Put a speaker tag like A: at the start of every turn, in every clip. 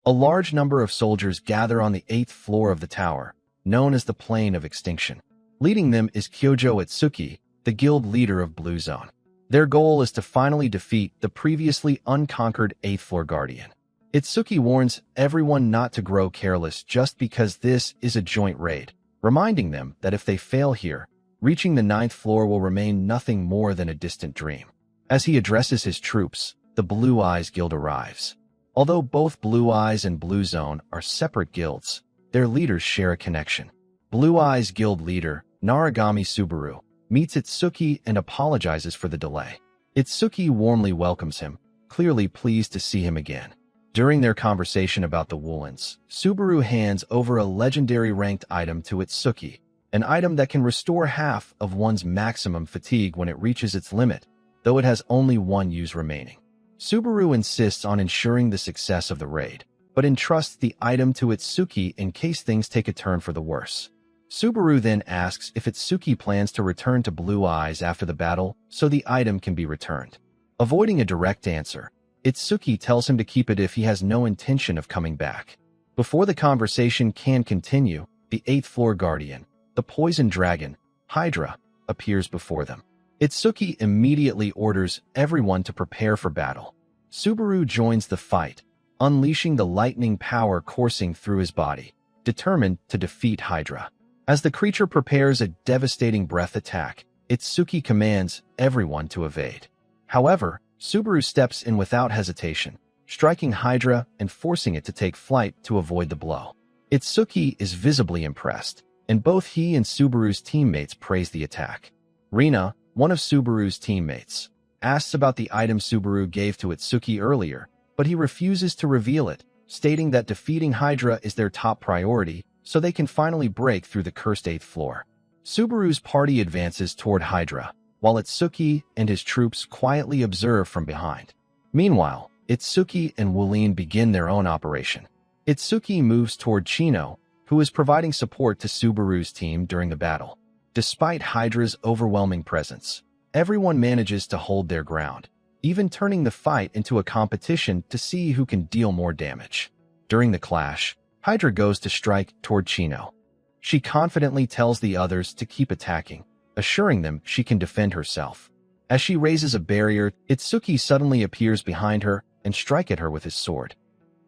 A: A large number of soldiers gather on the 8th floor of the tower, known as the Plane of Extinction. Leading them is Kyojo Itsuki, the guild leader of Blue Zone. Their goal is to finally defeat the previously unconquered 8th floor guardian. Itsuki warns everyone not to grow careless just because this is a joint raid, reminding them that if they fail here, reaching the 9th floor will remain nothing more than a distant dream. As he addresses his troops, the Blue Eyes Guild arrives. Although both Blue Eyes and Blue Zone are separate guilds, their leaders share a connection. Blue Eyes Guild leader, Narigami Subaru, meets Itsuki and apologizes for the delay. Itsuki warmly welcomes him, clearly pleased to see him again. During their conversation about the Woolens, Subaru hands over a legendary ranked item to Itsuki, an item that can restore half of one's maximum fatigue when it reaches its limit, though it has only one use remaining. Subaru insists on ensuring the success of the raid, but entrusts the item to Itsuki in case things take a turn for the worse. Subaru then asks if Itsuki plans to return to Blue Eyes after the battle so the item can be returned. Avoiding a direct answer, Itsuki tells him to keep it if he has no intention of coming back. Before the conversation can continue, the 8th floor guardian, the poison dragon, Hydra, appears before them. Itsuki immediately orders everyone to prepare for battle. Subaru joins the fight, unleashing the lightning power coursing through his body, determined to defeat Hydra. As the creature prepares a devastating breath attack, Itsuki commands everyone to evade. However, Subaru steps in without hesitation, striking Hydra and forcing it to take flight to avoid the blow. Itsuki is visibly impressed, and both he and Subaru's teammates praise the attack. Rina, one of Subaru's teammates, asks about the item Subaru gave to Itsuki earlier, but he refuses to reveal it, stating that defeating Hydra is their top priority so they can finally break through the cursed 8th floor. Subaru's party advances toward Hydra, while Itsuki and his troops quietly observe from behind. Meanwhile, Itsuki and Wooleen begin their own operation. Itsuki moves toward Chino, who is providing support to Subaru's team during the battle. Despite Hydra's overwhelming presence, everyone manages to hold their ground, even turning the fight into a competition to see who can deal more damage. During the clash, Hydra goes to strike toward Chino. She confidently tells the others to keep attacking, assuring them she can defend herself. As she raises a barrier, Itsuki suddenly appears behind her and strikes at her with his sword.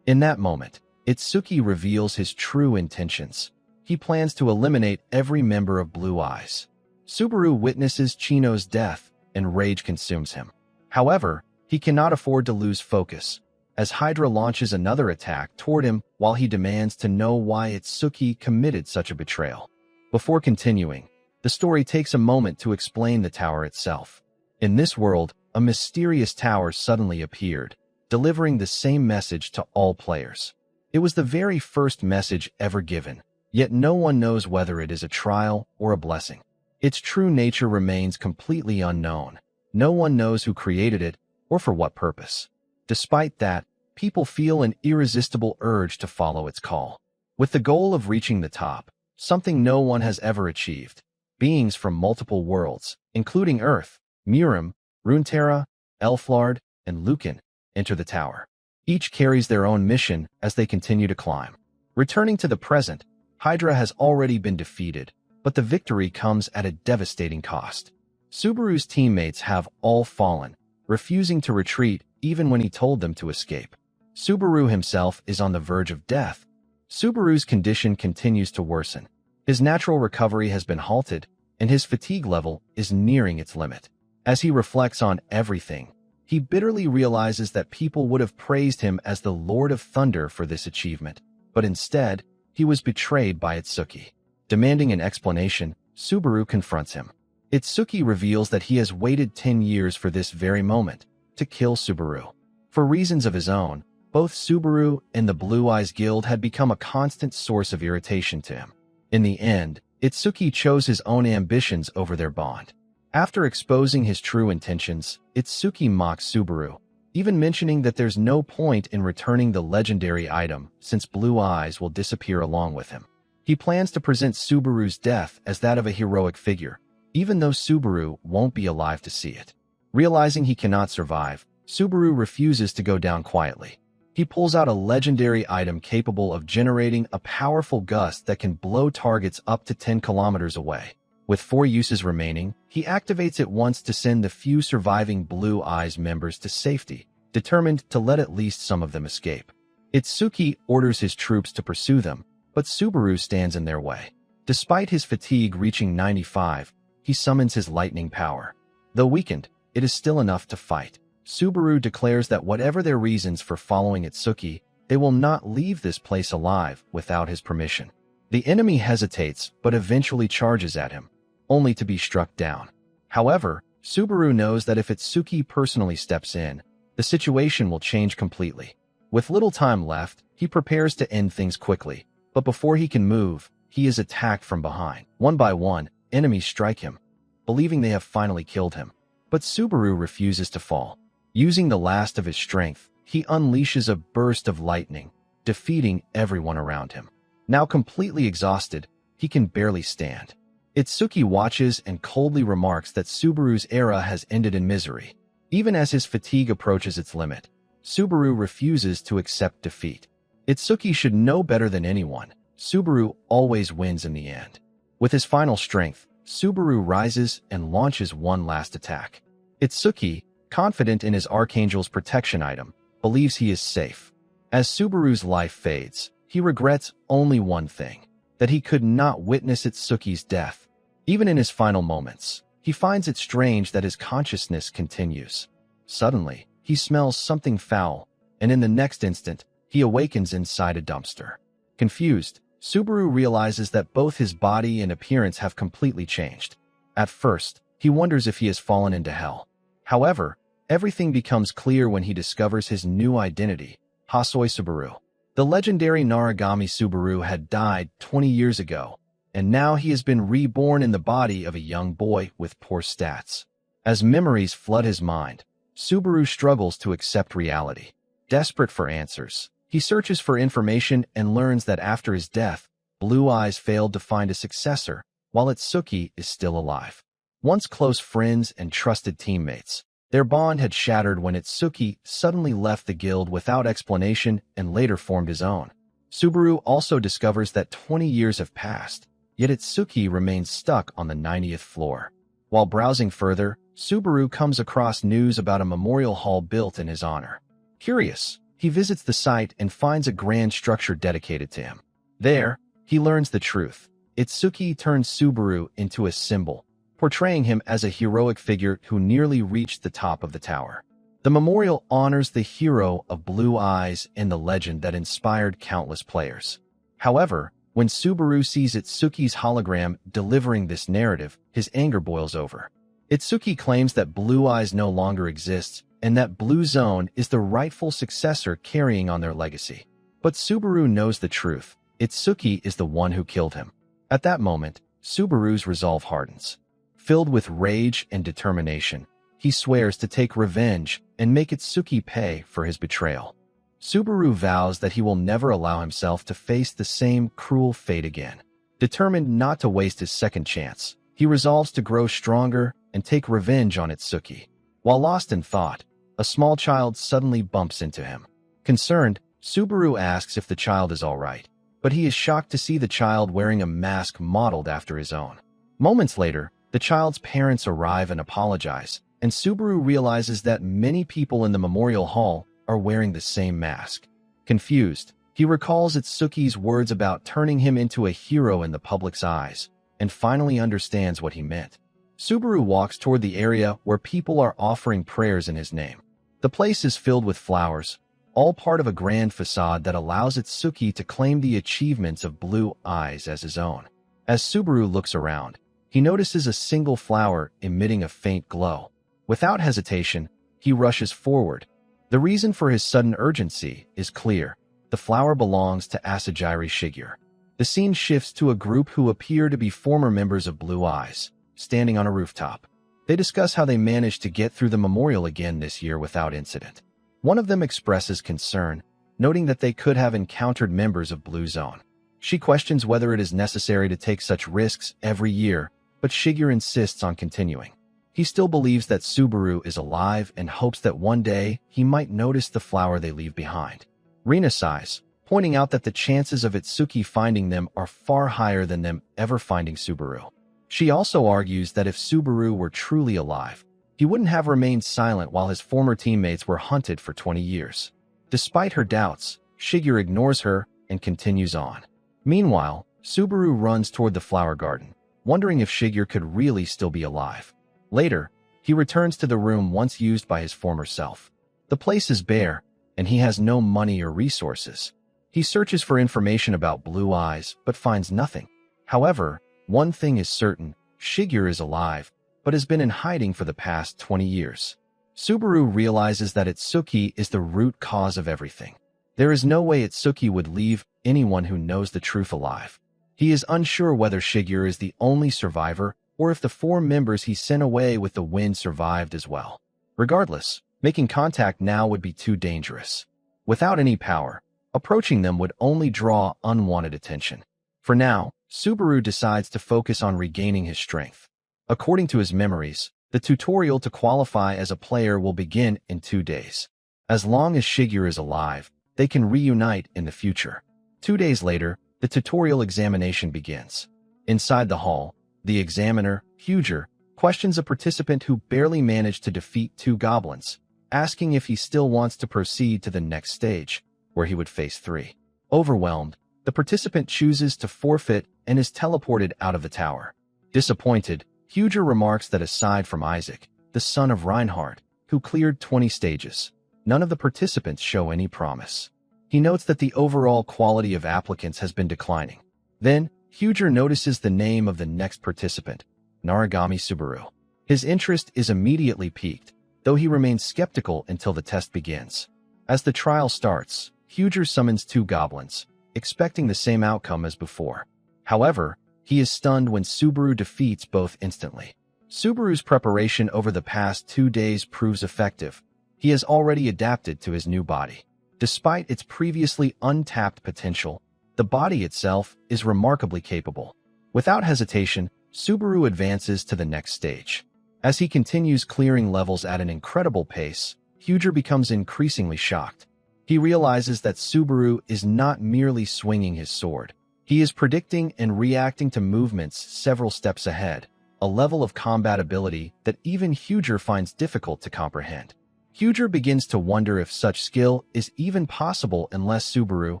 A: In that moment, Itsuki reveals his true intentions. He plans to eliminate every member of Blue Eyes. Subaru witnesses Chino's death, and rage consumes him. However, he cannot afford to lose focus, as Hydra launches another attack toward him while he demands to know why Itsuki committed such a betrayal. Before continuing, the story takes a moment to explain the tower itself. In this world, a mysterious tower suddenly appeared, delivering the same message to all players. It was the very first message ever given, yet no one knows whether it is a trial or a blessing. Its true nature remains completely unknown. No one knows who created it or for what purpose. Despite that, people feel an irresistible urge to follow its call. With the goal of reaching the top, something no one has ever achieved, beings from multiple worlds, including Earth, Murim, Runeterra, Elflard, and Lucan, enter the tower. Each carries their own mission as they continue to climb. Returning to the present, Hydra has already been defeated, but the victory comes at a devastating cost. Subaru's teammates have all fallen, refusing to retreat even when he told them to escape. Subaru himself is on the verge of death. Subaru's condition continues to worsen. His natural recovery has been halted, and his fatigue level is nearing its limit. As he reflects on everything, he bitterly realizes that people would have praised him as the Lord of Thunder for this achievement, but instead, he was betrayed by Itsuki. Demanding an explanation, Subaru confronts him. Itsuki reveals that he has waited 10 years for this very moment, to kill Subaru. For reasons of his own, both Subaru and the Blue Eyes Guild had become a constant source of irritation to him. In the end, Itsuki chose his own ambitions over their bond. After exposing his true intentions, Itsuki mocks Subaru, even mentioning that there's no point in returning the legendary item since Blue Eyes will disappear along with him. He plans to present Subaru's death as that of a heroic figure, even though Subaru won't be alive to see it. Realizing he cannot survive, Subaru refuses to go down quietly. He He pulls out a legendary item capable of generating a powerful gust that can blow targets up to 10 kilometers away. With 4 uses remaining, he activates it once to send the few surviving Blue Eyes members to safety, determined to let at least some of them escape. Itsuki orders his troops to pursue them, but Subaru stands in their way. Despite his fatigue reaching 95, he summons his lightning power. Though weakened, it is still enough to fight. Subaru declares that whatever their reasons for following Itsuki, they will not leave this place alive without his permission. The enemy hesitates but eventually charges at him, only to be struck down. However, Subaru knows that if Itsuki personally steps in, the situation will change completely. With little time left, he prepares to end things quickly, but before he can move, he is attacked from behind. One by one, enemies strike him, believing they have finally killed him. But Subaru refuses to fall. Using the last of his strength, he unleashes a burst of lightning, defeating everyone around him. Now completely exhausted, he can barely stand. Itsuki watches and coldly remarks that Subaru's era has ended in misery. Even as his fatigue approaches its limit, Subaru refuses to accept defeat. Itsuki should know better than anyone. Subaru always wins in the end. With his final strength, Subaru rises and launches one last attack. Itsuki, confident in his Archangel's protection item, believes he is safe. As Subaru's life fades, he regrets only one thing, that he could not witness Itsuki's death. Even in his final moments, he finds it strange that his consciousness continues. Suddenly, he smells something foul, and in the next instant, he awakens inside a dumpster. Confused, Subaru realizes that both his body and appearance have completely changed. At first, he wonders if he has fallen into hell. However, everything becomes clear when he discovers his new identity, Hasoi Subaru. The legendary Narigami Subaru had died 20 years ago, and now he has been reborn in the body of a young boy with poor stats. As memories flood his mind, Subaru struggles to accept reality. Desperate for answers, he searches for information and learns that after his death, Blue Eyes failed to find a successor, while Itsuki is still alive. Once close friends and trusted teammates, their bond had shattered when Itsuki suddenly left the guild without explanation and later formed his own. Subaru also discovers that 20 years have passed, yet Itsuki remains stuck on the 90th floor. While browsing further, Subaru comes across news about a memorial hall built in his honor. Curious, he visits the site and finds a grand structure dedicated to him. There, he learns the truth. Itsuki turns Subaru into a symbol, portraying him as a heroic figure who nearly reached the top of the tower. The memorial honors the hero of Blue Eyes and the legend that inspired countless players. However, when Subaru sees Itsuki's hologram delivering this narrative, his anger boils over. Itsuki claims that Blue Eyes no longer exists and that Blue Zone is the rightful successor carrying on their legacy. But Subaru knows the truth. Itsuki is the one who killed him. At that moment, Subaru's resolve hardens. Filled with rage and determination, he swears to take revenge and make Itsuki pay for his betrayal. Subaru vows that he will never allow himself to face the same cruel fate again. Determined not to waste his second chance, he resolves to grow stronger and take revenge on Itsuki. While lost in thought, a small child suddenly bumps into him. Concerned, Subaru asks if the child is all right, but he is shocked to see the child wearing a mask modeled after his own. Moments later, the child's parents arrive and apologize, and Subaru realizes that many people in the memorial hall are wearing the same mask. Confused, he recalls Itsuki's words about turning him into a hero in the public's eyes, and finally understands what he meant. Subaru walks toward the area where people are offering prayers in his name. The place is filled with flowers, all part of a grand facade that allows Itsuki to claim the achievements of Blue Eyes as his own. As Subaru looks around, he notices a single flower emitting a faint glow. Without hesitation, he rushes forward. The reason for his sudden urgency is clear. The flower belongs to Asajiri Shigeru. The scene shifts to a group who appear to be former members of Blue Eyes, standing on a rooftop. They discuss how they managed to get through the memorial again this year without incident. One of them expresses concern, noting that they could have encountered members of Blue Zone. She questions whether it is necessary to take such risks every year, but Shigeru insists on continuing. He still believes that Subaru is alive and hopes that one day he might notice the flower they leave behind. Rina sighs, pointing out that the chances of Itsuki finding them are far higher than them ever finding Subaru. She also argues that if Subaru were truly alive, he wouldn't have remained silent while his former teammates were hunted for 20 years. Despite her doubts, Shigeru ignores her and continues on. Meanwhile, Subaru runs toward the flower garden, wondering if Shigeru could really still be alive. Later, he returns to the room once used by his former self. The place is bare, and he has no money or resources. He searches for information about Blue Eyes, but finds nothing. However, one thing is certain: Shigeru is alive, but has been in hiding for the past 20 years. Subaru realizes that Itsuki is the root cause of everything. There is no way Itsuki would leave anyone who knows the truth alive. He is unsure whether Shigeru is the only survivor or if the 4 members he sent away with the wind survived as well. Regardless, making contact now would be too dangerous. Without any power, approaching them would only draw unwanted attention. For now, Subaru decides to focus on regaining his strength. According to his memories, the tutorial to qualify as a player will begin in 2 days. As long as Shigeru is alive, they can reunite in the future. 2 days later, the tutorial examination begins. Inside the hall, the examiner, Huger, questions a participant who barely managed to defeat 2 goblins, asking if he still wants to proceed to the next stage, where he would face 3. Overwhelmed, the participant chooses to forfeit and is teleported out of the tower. Disappointed, Huger remarks that aside from Isaac, the son of Reinhardt, who cleared 20 stages, none of the participants show any promise. He notes that the overall quality of applicants has been declining. Then, Huger notices the name of the next participant, Narigami Subaru. His interest is immediately piqued, though he remains skeptical until the test begins. As the trial starts, Huger summons 2 goblins, expecting the same outcome as before. However, he is stunned when Subaru defeats both instantly. Subaru's preparation over the past 2 days proves effective. He has already adapted to his new body. Despite its previously untapped potential, the body itself is remarkably capable. Without hesitation, Subaru advances to the next stage. As he continues clearing levels at an incredible pace, Huger becomes increasingly shocked. He realizes that Subaru is not merely swinging his sword. He is predicting and reacting to movements several steps ahead, a level of combat ability that even Huger finds difficult to comprehend. Huger begins to wonder if such skill is even possible unless Subaru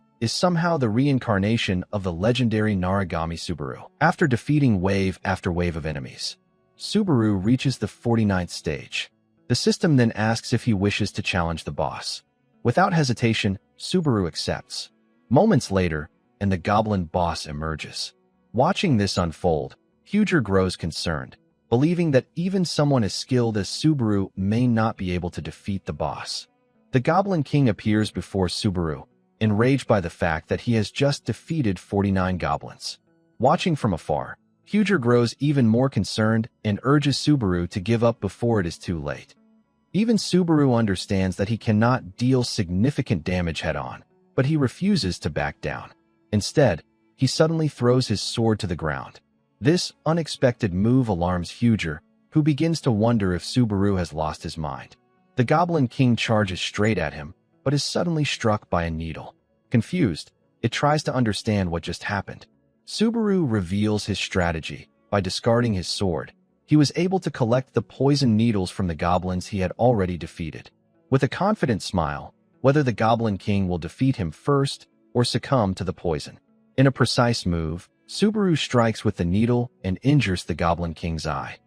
A: is somehow the reincarnation of the legendary Narigami Subaru. After defeating wave after wave of enemies, Subaru reaches the 49th stage. The system then asks if he wishes to challenge the boss. Without hesitation, Subaru accepts. Moments later, and the goblin boss emerges. Watching this unfold, Huger grows concerned, believing that even someone as skilled as Subaru may not be able to defeat the boss. The Goblin King appears before Subaru, enraged by the fact that he has just defeated 49 goblins. Watching from afar, Huger grows even more concerned and urges Subaru to give up before it is too late. Even Subaru understands that he cannot deal significant damage head-on, but he refuses to back down. Instead, he suddenly throws his sword to the ground. This unexpected move alarms Huger, who begins to wonder if Subaru has lost his mind. The Goblin King charges straight at him, but is suddenly struck by a needle. Confused, it tries to understand what just happened. Subaru reveals his strategy. By discarding his sword, he was able to collect the poison needles from the goblins he had already defeated. With a confident smile, whether the Goblin King will defeat him first or succumb to the poison. In a precise move, Subaru strikes with the needle and injures the Goblin King's eye,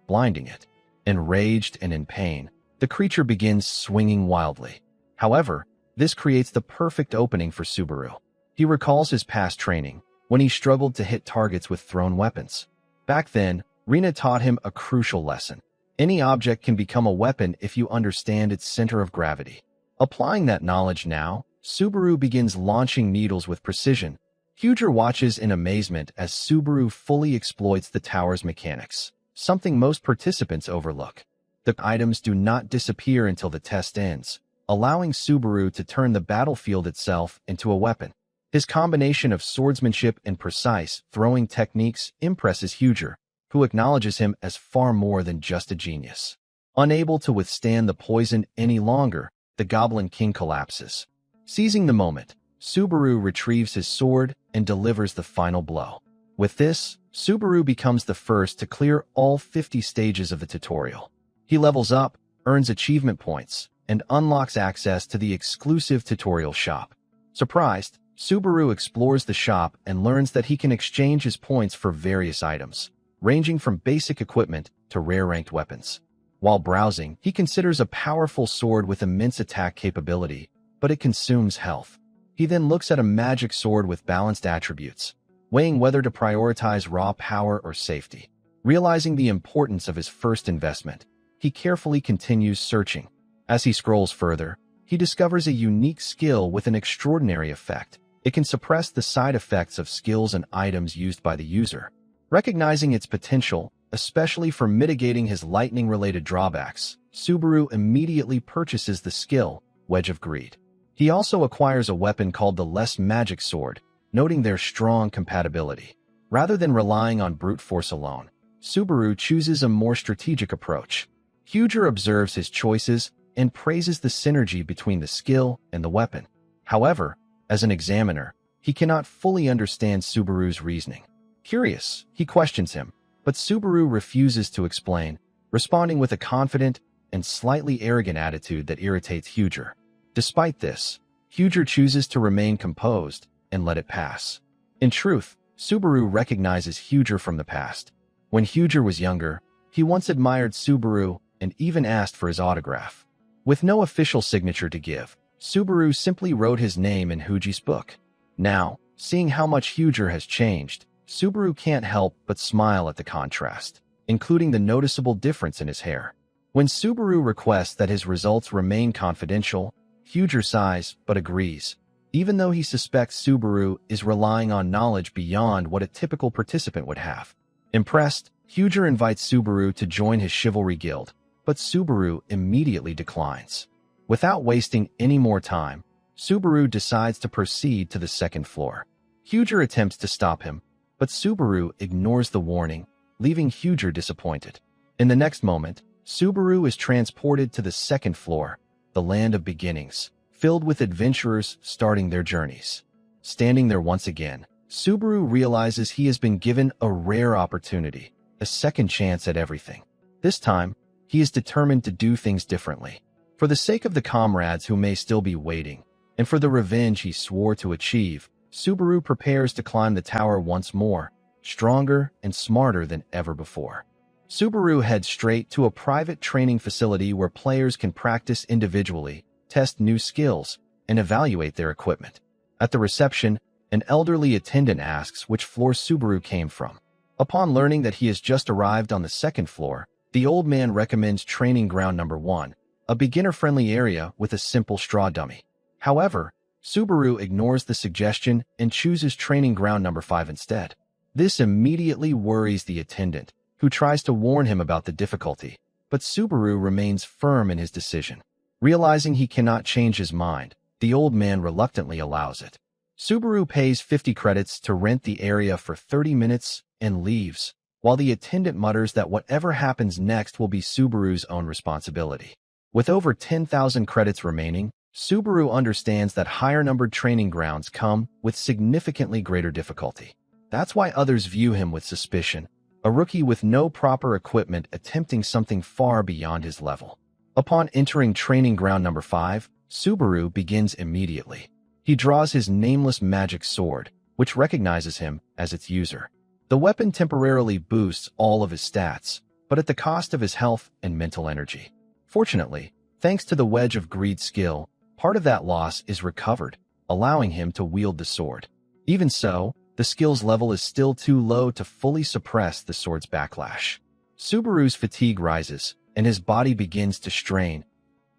A: blinding it. Enraged and in pain, the creature begins swinging wildly. However, this creates the perfect opening for Subaru. He recalls his past training, when he struggled to hit targets with thrown weapons. Back then, Rina taught him a crucial lesson. Any object can become a weapon if you understand its center of gravity. Applying that knowledge now, Subaru begins launching needles with precision. Huger watches in amazement as Subaru fully exploits the tower's mechanics, something most participants overlook. The items do not disappear until the test ends, allowing Subaru to turn the battlefield itself into a weapon. His combination of swordsmanship and precise throwing techniques impresses Huger, who acknowledges him as far more than just a genius. Unable to withstand the poison any longer, the Goblin King collapses. Seizing the moment, Subaru retrieves his sword and delivers the final blow. With this, Subaru becomes the first to clear all 50 stages of the tutorial. He levels up, earns achievement points, and unlocks access to the exclusive tutorial shop. Surprised, Subaru explores the shop and learns that he can exchange his points for various items, ranging from basic equipment to rare-ranked weapons. While browsing, he considers a powerful sword with immense attack capability, but it consumes health. He then looks at a magic sword with balanced attributes, weighing whether to prioritize raw power or safety. Realizing the importance of his first investment, he carefully continues searching. As he scrolls further, he discovers a unique skill with an extraordinary effect. It can suppress the side effects of skills and items used by the user. Recognizing its potential, especially for mitigating his lightning-related drawbacks, Subaru immediately purchases the skill, Wedge of Greed. He also acquires a weapon called the Less Magic Sword, noting their strong compatibility. Rather than relying on brute force alone, Subaru chooses a more strategic approach. Huger observes his choices and praises the synergy between the skill and the weapon. However, as an examiner, he cannot fully understand Subaru's reasoning. Curious, he questions him, but Subaru refuses to explain, responding with a confident and slightly arrogant attitude that irritates Huger. Despite this, Huger chooses to remain composed and let it pass. In truth, Subaru recognizes Huger from the past. When Huger was younger, he once admired Subaru and even asked for his autograph. With no official signature to give, Subaru simply wrote his name in Hugi's book. Now, seeing how much Huger has changed, Subaru can't help but smile at the contrast, including the noticeable difference in his hair. When Subaru requests that his results remain confidential, Huger sighs but agrees, even though he suspects Subaru is relying on knowledge beyond what a typical participant would have. Impressed, Huger invites Subaru to join his chivalry guild, but Subaru immediately declines. Without wasting any more time, Subaru decides to proceed to the second floor. Huger attempts to stop him, but Subaru ignores the warning, leaving Huger disappointed. In the next moment, Subaru is transported to the second floor, the land of beginnings, filled with adventurers starting their journeys. Standing there once again, Subaru realizes he has been given a rare opportunity, a second chance at everything. This time, he is determined to do things differently. For the sake of the comrades who may still be waiting, and for the revenge he swore to achieve, Subaru prepares to climb the tower once more, stronger and smarter than ever before. Subaru heads straight to a private training facility where players can practice individually, test new skills, and evaluate their equipment. At the reception, an elderly attendant asks which floor Subaru came from. Upon learning that he has just arrived on the second floor, the old man recommends training ground number 1, a beginner-friendly area with a simple straw dummy. However, Subaru ignores the suggestion and chooses training ground number 5 instead. This immediately worries the attendant, who tries to warn him about the difficulty, but Subaru remains firm in his decision. Realizing he cannot change his mind, the old man reluctantly allows it. Subaru pays 50 credits to rent the area for 30 minutes and leaves, while the attendant mutters that whatever happens next will be Subaru's own responsibility. With over 10,000 credits remaining, Subaru understands that higher-numbered training grounds come with significantly greater difficulty. That's why others view him with suspicion, a rookie with no proper equipment attempting something far beyond his level. Upon entering training ground number 5, Subaru begins immediately. He draws his nameless magic sword, which recognizes him as its user. The weapon temporarily boosts all of his stats, but at the cost of his health and mental energy. Fortunately, thanks to the Wedge of Greed skill, part of that loss is recovered, allowing him to wield the sword. Even so, the skill's level is still too low to fully suppress the sword's backlash. Subaru's fatigue rises, and his body begins to strain.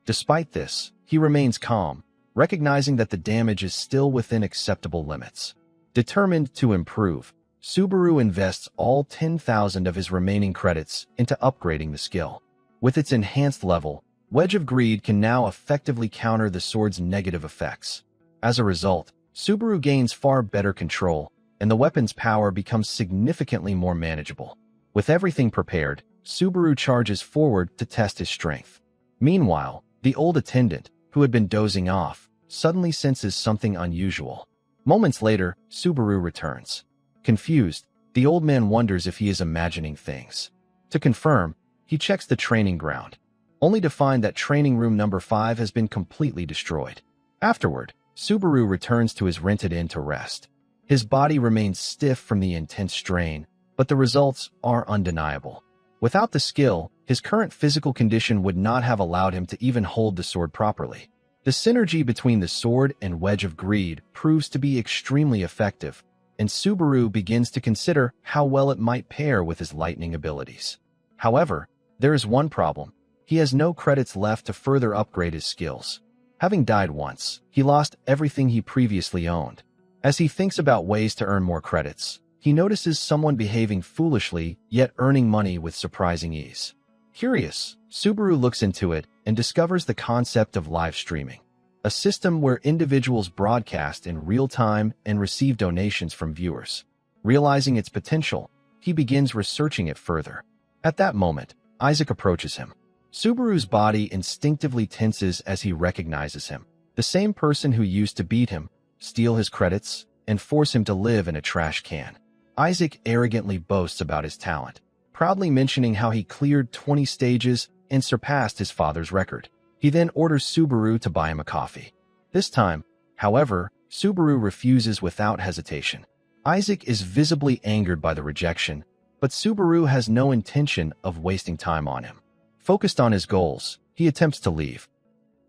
A: Despite this, he remains calm, recognizing that the damage is still within acceptable limits. Determined to improve, Subaru invests all 10,000 of his remaining credits into upgrading the skill. With its enhanced level, Wedge of Greed can now effectively counter the sword's negative effects. As a result, Subaru gains far better control, and the weapon's power becomes significantly more manageable. With everything prepared, Subaru charges forward to test his strength. Meanwhile, the old attendant, who had been dozing off, suddenly senses something unusual. Moments later, Subaru returns. Confused, the old man wonders if he is imagining things. To confirm, he checks the training ground, only to find that training room number 5 has been completely destroyed. Afterward, Subaru returns to his rented inn to rest. His body remains stiff from the intense strain, but the results are undeniable. Without the skill, his current physical condition would not have allowed him to even hold the sword properly. The synergy between the sword and wedge of greed proves to be extremely effective, and Subaru begins to consider how well it might pair with his lightning abilities. However, there is one problem. He has no credits left to further upgrade his skills. Having died once, he lost everything he previously owned. As he thinks about ways to earn more credits, he notices someone behaving foolishly yet earning money with surprising ease. Curious, Subaru looks into it and discovers the concept of live streaming, a system where individuals broadcast in real time and receive donations from viewers. Realizing its potential, he begins researching it further. At that moment, Isaac approaches him. Subaru's body instinctively tenses as he recognizes him, the same person who used to beat him, steal his credits, and force him to live in a trash can. Isaac arrogantly boasts about his talent, proudly mentioning how he cleared 20 stages and surpassed his father's record. He then orders Subaru to buy him a coffee. This time, however, Subaru refuses without hesitation. Isaac is visibly angered by the rejection, but Subaru has no intention of wasting time on him. Focused on his goals, he attempts to leave.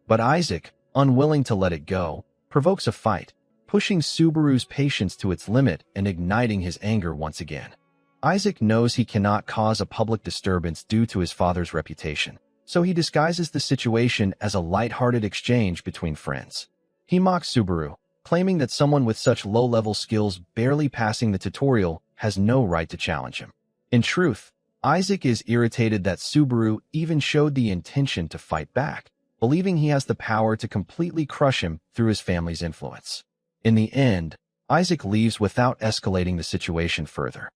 A: But Isaac, unwilling to let it go, provokes a fight, pushing Subaru's patience to its limit and igniting his anger once again. Isaac knows he cannot cause a public disturbance due to his father's reputation, so he disguises the situation as a light-hearted exchange between friends. He mocks Subaru, claiming that someone with such low-level skills barely passing the tutorial has no right to challenge him. In truth, Isaac is irritated that Subaru even showed the intention to fight back, believing he has the power to completely crush him through his family's influence. In the end, Isaac leaves without escalating the situation further.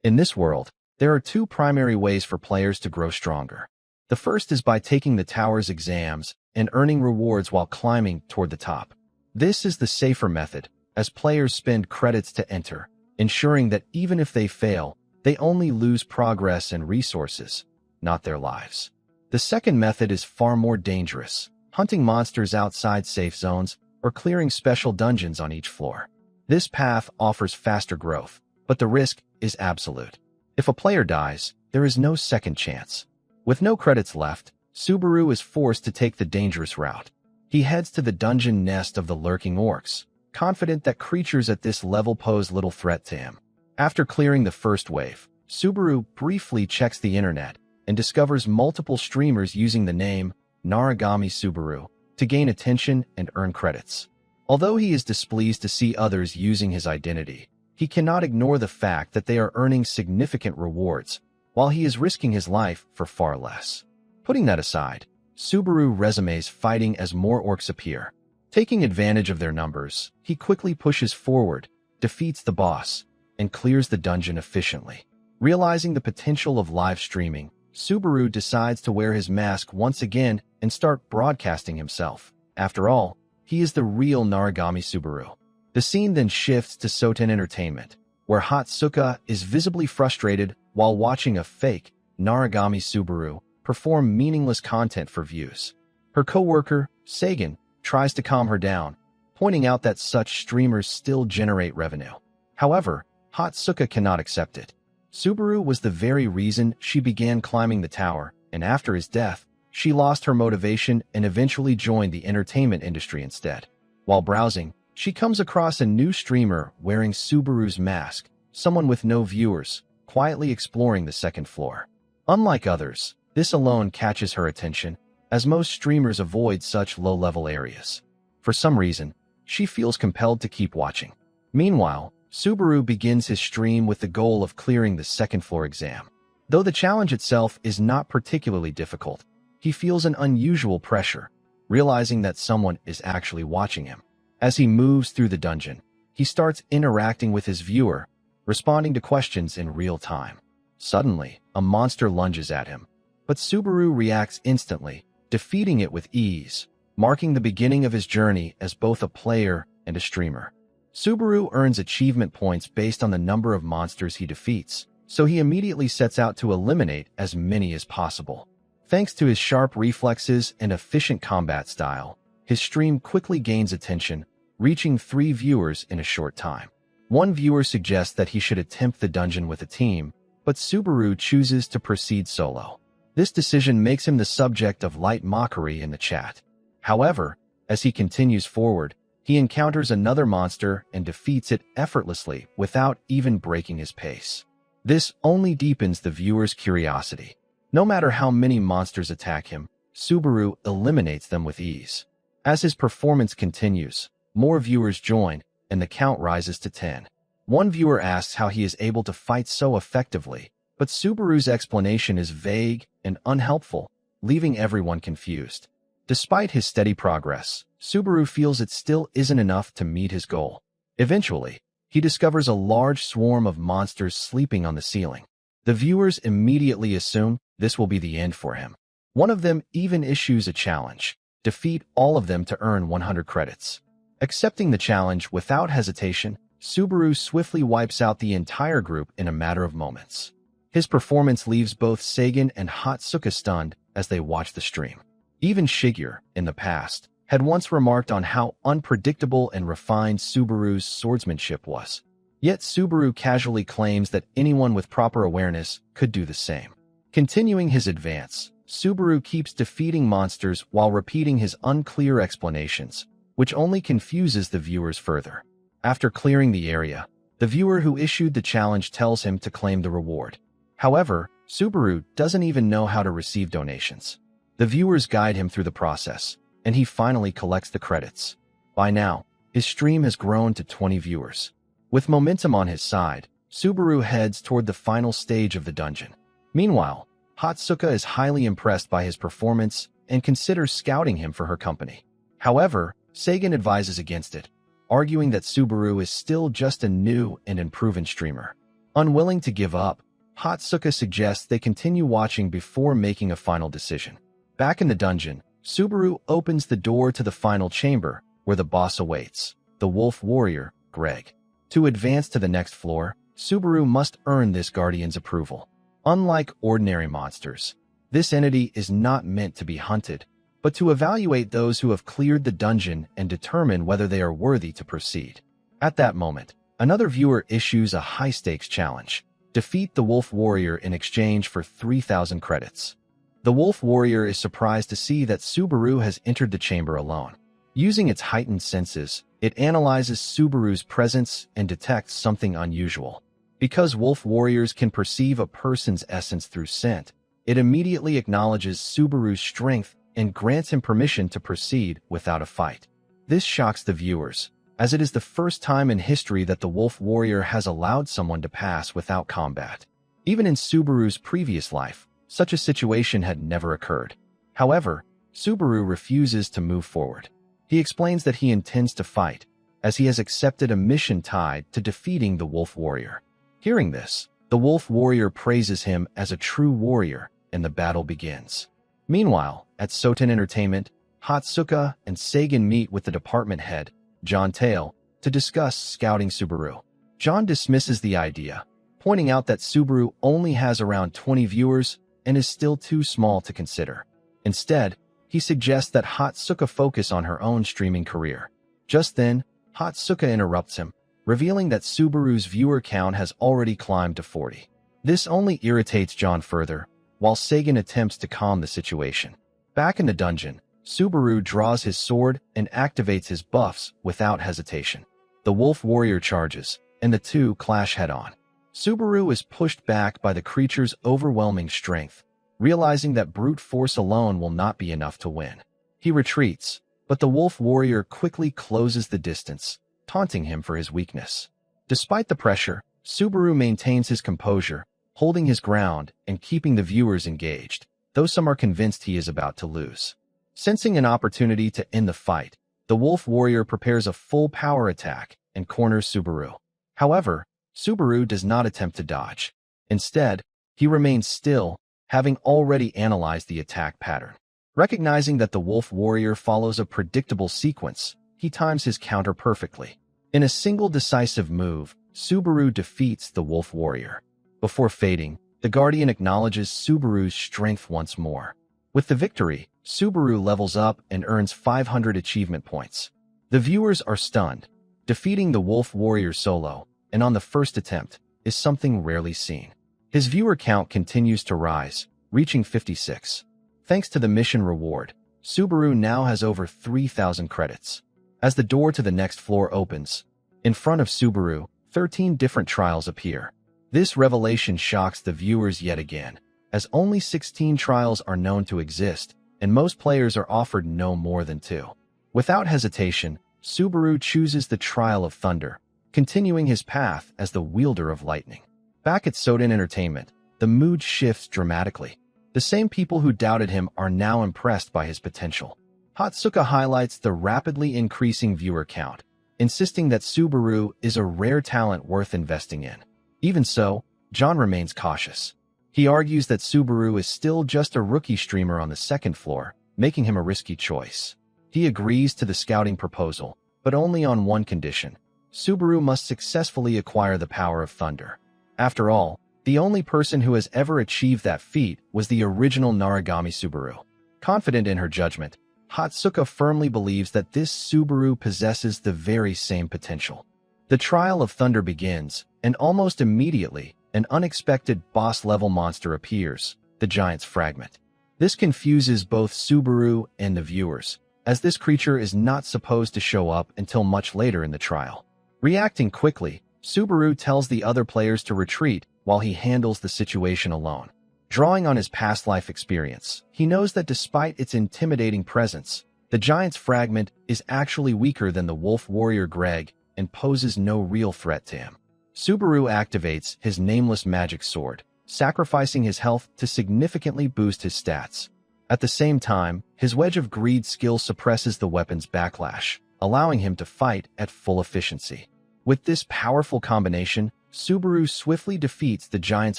A: In this world, there are two primary ways for players to grow stronger. The first is by taking the tower's exams and earning rewards while climbing toward the top. This is the safer method, as players spend credits to enter, ensuring that even if they fail, they only lose progress and resources, not their lives. The second method is far more dangerous, hunting monsters outside safe zones or clearing special dungeons on each floor. This path offers faster growth, but the risk is absolute. If a player dies, there is no second chance. With no credits left, Subaru is forced to take the dangerous route. He heads to the dungeon nest of the lurking orcs, confident that creatures at this level pose little threat to him. After clearing the first wave, Subaru briefly checks the internet and discovers multiple streamers using the name Narigami Subaru to gain attention and earn credits. Although he is displeased to see others using his identity, he cannot ignore the fact that they are earning significant rewards, while he is risking his life for far less. Putting that aside, Subaru resumes fighting as more orcs appear. Taking advantage of their numbers, he quickly pushes forward, defeats the boss, and clears the dungeon efficiently. Realizing the potential of live streaming, Subaru decides to wear his mask once again and start broadcasting himself. After all, he is the real Narigami Subaru. The scene then shifts to Soten Entertainment, where Hatsuka is visibly frustrated while watching a fake Narigami Subaru perform meaningless content for views. Her co-worker, Sagan, tries to calm her down, pointing out that such streamers still generate revenue. However, Hatsuka cannot accept it. Subaru was the very reason she began climbing the tower, and after his death, she lost her motivation and eventually joined the entertainment industry instead. While browsing, she comes across a new streamer wearing Subaru's mask, someone with no viewers, quietly exploring the second floor. Unlike others, this alone catches her attention, as most streamers avoid such low-level areas. For some reason, she feels compelled to keep watching. Meanwhile, Subaru begins his stream with the goal of clearing the second floor exam. Though the challenge itself is not particularly difficult, he feels an unusual pressure, realizing that someone is actually watching him. As he moves through the dungeon, he starts interacting with his viewer, responding to questions in real time. Suddenly, a monster lunges at him, but Subaru reacts instantly, defeating it with ease. marking the beginning of his journey as both a player and a streamer. Subaru earns achievement points based on the number of monsters he defeats, so he immediately sets out to eliminate as many as possible. Thanks to his sharp reflexes and efficient combat style, his stream quickly gains attention, reaching 3 viewers in a short time. One viewer suggests that he should attempt the dungeon with a team, but Subaru chooses to proceed solo. This decision makes him the subject of light mockery in the chat. However, as he continues forward, he encounters another monster and defeats it effortlessly without even breaking his pace. This only deepens the viewer's curiosity. No matter how many monsters attack him, Subaru eliminates them with ease. As his performance continues, more viewers join, and the count rises to 10. One viewer asks how he is able to fight so effectively, but Subaru's explanation is vague and unhelpful, leaving everyone confused. Despite his steady progress, Subaru feels it still isn't enough to meet his goal. Eventually, he discovers a large swarm of monsters sleeping on the ceiling. The viewers immediately assume this will be the end for him. One of them even issues a challenge: defeat all of them to earn 100 credits. Accepting the challenge without hesitation, Subaru swiftly wipes out the entire group in a matter of moments. His performance leaves both Sagan and Hatsuka stunned as they watch the stream. Even Shigeru, in the past, had once remarked on how unpredictable and refined Subaru's swordsmanship was. Yet Subaru casually claims that anyone with proper awareness could do the same. Continuing his advance, Subaru keeps defeating monsters while repeating his unclear explanations, which only confuses the viewers further. After clearing the area, the viewer who issued the challenge tells him to claim the reward. However, Subaru doesn't even know how to receive donations. The viewers guide him through the process, and he finally collects the credits. By now, his stream has grown to 20 viewers. With momentum on his side, Subaru heads toward the final stage of the dungeon. Meanwhile, Hatsuka is highly impressed by his performance and considers scouting him for her company. However, Sagan advises against it, arguing that Subaru is still just a new and unproven streamer. Unwilling to give up, Hatsuka suggests they continue watching before making a final decision. Back in the dungeon, Subaru opens the door to the final chamber, where the boss awaits, the wolf warrior, Greg. To advance to the next floor, Subaru must earn this guardian's approval. Unlike ordinary monsters, this entity is not meant to be hunted, but to evaluate those who have cleared the dungeon and determine whether they are worthy to proceed. At that moment, another viewer issues a high-stakes challenge: defeat the wolf warrior in exchange for 3,000 credits. The wolf warrior is surprised to see that Subaru has entered the chamber alone. Using its heightened senses, it analyzes Subaru's presence and detects something unusual. Because wolf warriors can perceive a person's essence through scent, it immediately acknowledges Subaru's strength and grants him permission to proceed without a fight. This shocks the viewers, as it is the first time in history that the wolf warrior has allowed someone to pass without combat. Even in Subaru's previous life, such a situation had never occurred. However, Subaru refuses to move forward. He explains that he intends to fight, as he has accepted a mission tied to defeating the wolf warrior. Hearing this, the wolf warrior praises him as a true warrior, and the battle begins. Meanwhile, at Soten Entertainment, Hatsuka and Sagan meet with the department head, John Tail, to discuss scouting Subaru. John dismisses the idea, pointing out that Subaru only has around 20 viewers and is still too small to consider. Instead, he suggests that Hatsuka focus on her own streaming career. Just then, Hatsuka interrupts him, revealing that Subaru's viewer count has already climbed to 40. This only irritates John further, while Sagan attempts to calm the situation. Back in the dungeon, Subaru draws his sword and activates his buffs without hesitation. The wolf warrior charges, and the two clash head-on. Subaru is pushed back by the creature's overwhelming strength, realizing that brute force alone will not be enough to win. He retreats, but the wolf warrior quickly closes the distance, taunting him for his weakness. Despite the pressure, Subaru maintains his composure, holding his ground and keeping the viewers engaged, though some are convinced he is about to lose. Sensing an opportunity to end the fight, the wolf warrior prepares a full power attack and corners Subaru. However, Subaru does not attempt to dodge. Instead, he remains still, having already analyzed the attack pattern. Recognizing that the wolf warrior follows a predictable sequence, he times his counter perfectly. In a single decisive move, Subaru defeats the wolf warrior. Before fading, the Guardian acknowledges Subaru's strength once more. With the victory, Subaru levels up and earns 500 achievement points. The viewers are stunned. Defeating the wolf warrior solo, and on the first attempt, is something rarely seen. His viewer count continues to rise, reaching 56. Thanks to the mission reward, Subaru now has over 3,000 credits. As the door to the next floor opens, in front of Subaru, 13 different trials appear. This revelation shocks the viewers yet again, as only 16 trials are known to exist, and most players are offered no more than 2. Without hesitation, Subaru chooses the Trial of Thunder, continuing his path as the wielder of lightning. Back at Soden Entertainment, the mood shifts dramatically. The same people who doubted him are now impressed by his potential. Hatsuka highlights the rapidly increasing viewer count, insisting that Subaru is a rare talent worth investing in. Even so, John remains cautious. He argues that Subaru is still just a rookie streamer on the second floor, making him a risky choice. He agrees to the scouting proposal, but only on one condition. Subaru must successfully acquire the power of thunder. After all, the only person who has ever achieved that feat was the original Narigami Subaru. Confident in her judgment, Hatsuka firmly believes that this Subaru possesses the very same potential. The Trial of Thunder begins, and almost immediately, an unexpected boss-level monster appears, the Giant's Fragment. This confuses both Subaru and the viewers, as this creature is not supposed to show up until much later in the trial. Reacting quickly, Subaru tells the other players to retreat while he handles the situation alone. Drawing on his past life experience, he knows that despite its intimidating presence, the Giant's Fragment is actually weaker than the wolf warrior Greg and poses no real threat to him. Subaru activates his nameless magic sword, sacrificing his health to significantly boost his stats. At the same time, his Wedge of Greed skill suppresses the weapon's backlash, allowing him to fight at full efficiency. With this powerful combination, Subaru swiftly defeats the Giant's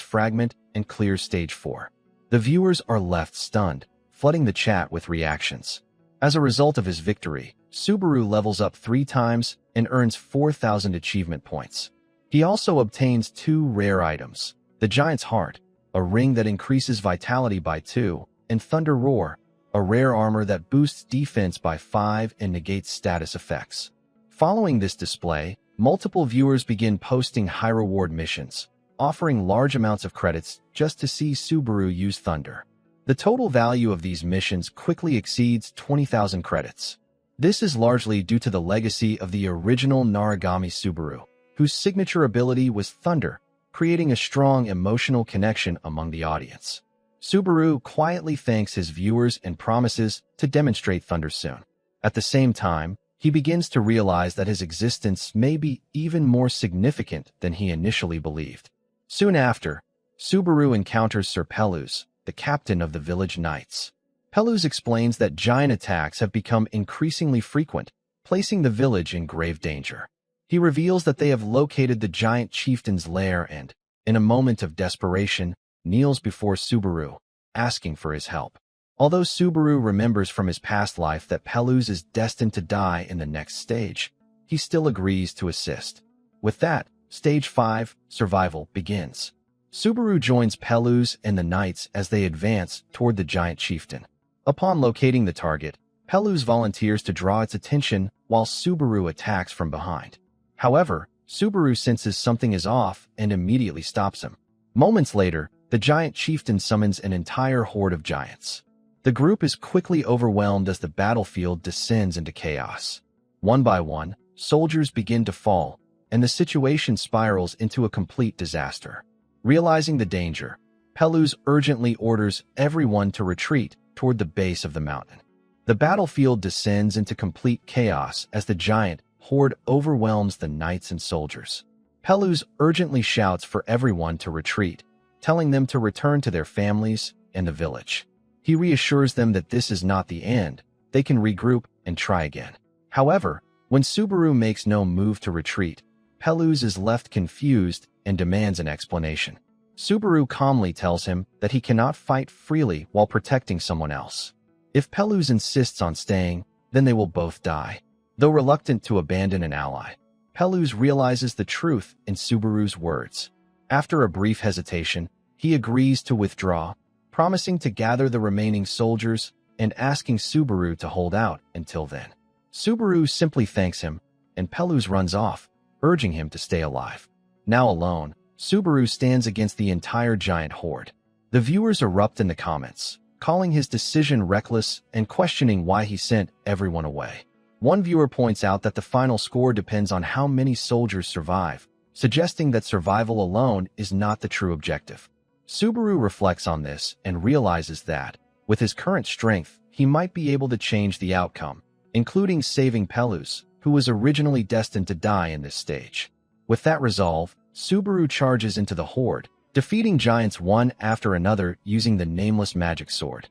A: Fragment and clears Stage 4. The viewers are left stunned, flooding the chat with reactions. As a result of his victory, Subaru levels up 3 times and earns 4,000 achievement points. He also obtains 2 rare items, the Giant's Heart, a ring that increases vitality by 2, and Thunder Roar, a rare armor that boosts defense by 5 and negates status effects. Following this display, multiple viewers begin posting high-reward missions, offering large amounts of credits just to see Subaru use Thunder. The total value of these missions quickly exceeds 20,000 credits. This is largely due to the legacy of the original Narigami Subaru, whose signature ability was Thunder, creating a strong emotional connection among the audience. Subaru quietly thanks his viewers and promises to demonstrate Thunder soon. At the same time, he begins to realize that his existence may be even more significant than he initially believed. Soon after, Subaru encounters Sir Peluz, the captain of the village knights. Peluz explains that giant attacks have become increasingly frequent, placing the village in grave danger. He reveals that they have located the giant chieftain's lair and, in a moment of desperation, kneels before Subaru, asking for his help. Although Subaru remembers from his past life that Peluz is destined to die in the next stage, he still agrees to assist. With that, Stage 5, Survival, begins. Subaru joins Peluz and the knights as they advance toward the giant chieftain. Upon locating the target, Peluz volunteers to draw its attention while Subaru attacks from behind. However, Subaru senses something is off and immediately stops him. Moments later, the giant chieftain summons an entire horde of giants. The group is quickly overwhelmed as the battlefield descends into chaos. One by one, soldiers begin to fall, and the situation spirals into a complete disaster. Realizing the danger, Peluz urgently orders everyone to retreat toward the base of the mountain. The battlefield descends into complete chaos as the giant horde overwhelms the knights and soldiers. Peluz urgently shouts for everyone to retreat, telling them to return to their families and the village. He reassures them that this is not the end, they can regroup and try again. However, when Subaru makes no move to retreat, Peluz is left confused and demands an explanation. Subaru calmly tells him that he cannot fight freely while protecting someone else. If Peluz insists on staying, then they will both die. Though reluctant to abandon an ally, Peluz realizes the truth in Subaru's words. After a brief hesitation, he agrees to withdraw, promising to gather the remaining soldiers and asking Subaru to hold out until then. Subaru simply thanks him, and Peluz runs off, urging him to stay alive. Now alone, Subaru stands against the entire giant horde. The viewers erupt in the comments, calling his decision reckless and questioning why he sent everyone away. One viewer points out that the final score depends on how many soldiers survive, suggesting that survival alone is not the true objective. Subaru reflects on this and realizes that, with his current strength, he might be able to change the outcome, including saving Peluz, who was originally destined to die in this stage. With that resolve, Subaru charges into the horde, defeating giants one after another using the nameless magic sword.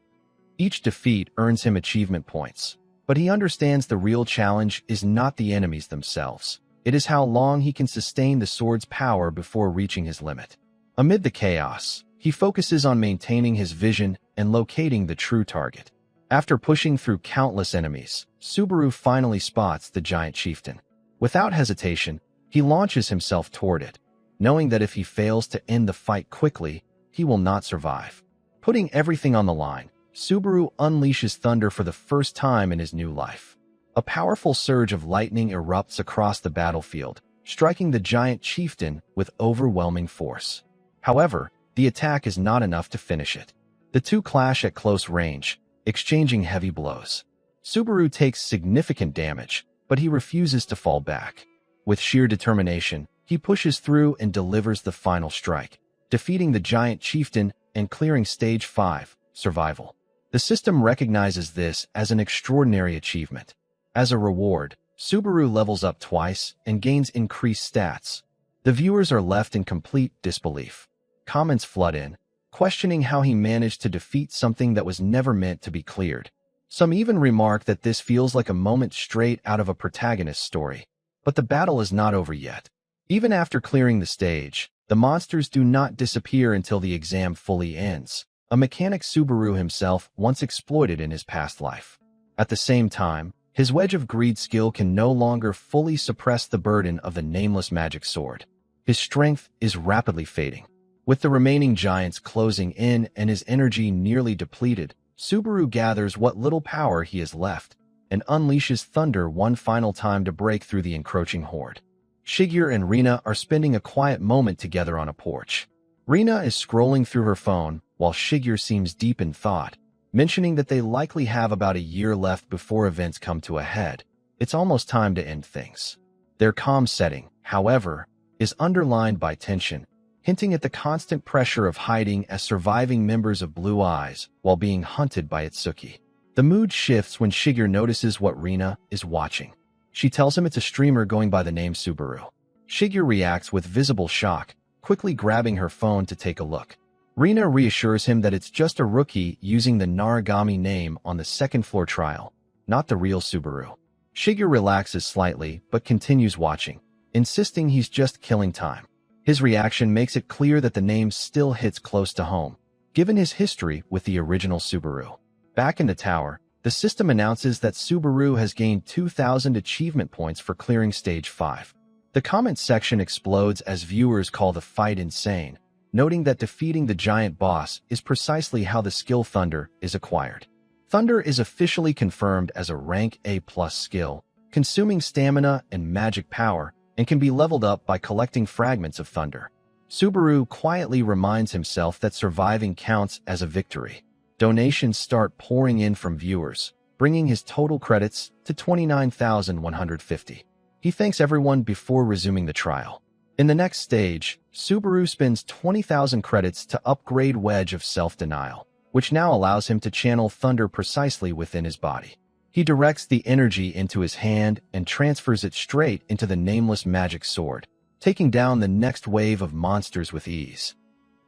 A: Each defeat earns him achievement points, but he understands the real challenge is not the enemies themselves. It is how long he can sustain the sword's power before reaching his limit. Amid the chaos, he focuses on maintaining his vision and locating the true target. After pushing through countless enemies, Subaru finally spots the giant chieftain. Without hesitation, he launches himself toward it, knowing that if he fails to end the fight quickly, he will not survive. Putting everything on the line, Subaru unleashes thunder for the first time in his new life. A powerful surge of lightning erupts across the battlefield, striking the giant chieftain with overwhelming force. However, the attack is not enough to finish it. The two clash at close range, exchanging heavy blows. Subaru takes significant damage, but he refuses to fall back. With sheer determination, he pushes through and delivers the final strike, defeating the giant chieftain and clearing Stage 5, Survival. The system recognizes this as an extraordinary achievement. As a reward, Subaru levels up twice and gains increased stats. The viewers are left in complete disbelief. Comments flood in, questioning how he managed to defeat something that was never meant to be cleared. Some even remark that this feels like a moment straight out of a protagonist's story. But the battle is not over yet. Even after clearing the stage, the monsters do not disappear until the exam fully ends, a mechanic Subaru himself once exploited in his past life. At the same time, his Wedge of Greed skill can no longer fully suppress the burden of the nameless magic sword. His strength is rapidly fading. With the remaining giants closing in and his energy nearly depleted, Subaru gathers what little power he has left and unleashes thunder one final time to break through the encroaching horde. Shigeru and Rina are spending a quiet moment together on a porch. Rina is scrolling through her phone while Shigeru seems deep in thought, mentioning that they likely have about a year left before events come to a head. It's almost time to end things. Their calm setting, however, is underlined by tension, hinting at the constant pressure of hiding as surviving members of Blue Eyes while being hunted by Itsuki. The mood shifts when Shigeru notices what Rina is watching. She tells him it's a streamer going by the name Subaru. Shigeru reacts with visible shock, quickly grabbing her phone to take a look. Rina reassures him that it's just a rookie using the Narigami name on the second-floor trial, not the real Subaru. Shigeru relaxes slightly but continues watching, insisting he's just killing time. His reaction makes it clear that the name still hits close to home, given his history with the original Subaru. Back in the tower, the system announces that Subaru has gained 2,000 achievement points for clearing Stage 5. The comment section explodes as viewers call the fight insane, noting that defeating the giant boss is precisely how the skill Thunder is acquired. Thunder is officially confirmed as a rank A+ skill, consuming stamina and magic power, and can be leveled up by collecting fragments of thunder. Subaru quietly reminds himself that surviving counts as a victory. Donations start pouring in from viewers, bringing his total credits to 29,150. He thanks everyone before resuming the trial. In the next stage, Subaru spends 20,000 credits to upgrade Wedge of Self-Denial, which now allows him to channel thunder precisely within his body. He directs the energy into his hand and transfers it straight into the nameless magic sword, taking down the next wave of monsters with ease.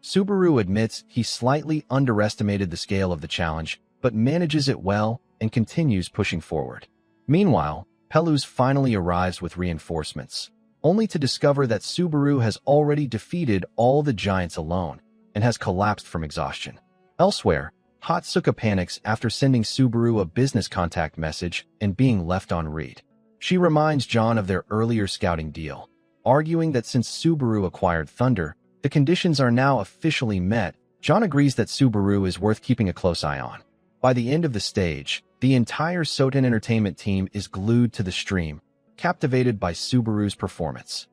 A: Subaru admits he slightly underestimated the scale of the challenge, but manages it well and continues pushing forward. Meanwhile, Peluz finally arrives with reinforcements, only to discover that Subaru has already defeated all the giants alone and has collapsed from exhaustion. Elsewhere, Hatsuka panics after sending Subaru a business contact message and being left on read. She reminds John of their earlier scouting deal, arguing that since Subaru acquired Thunder, the conditions are now officially met. John agrees that Subaru is worth keeping a close eye on. By the end of the stage, the entire Soten Entertainment team is glued to the stream, captivated by Subaru's performance.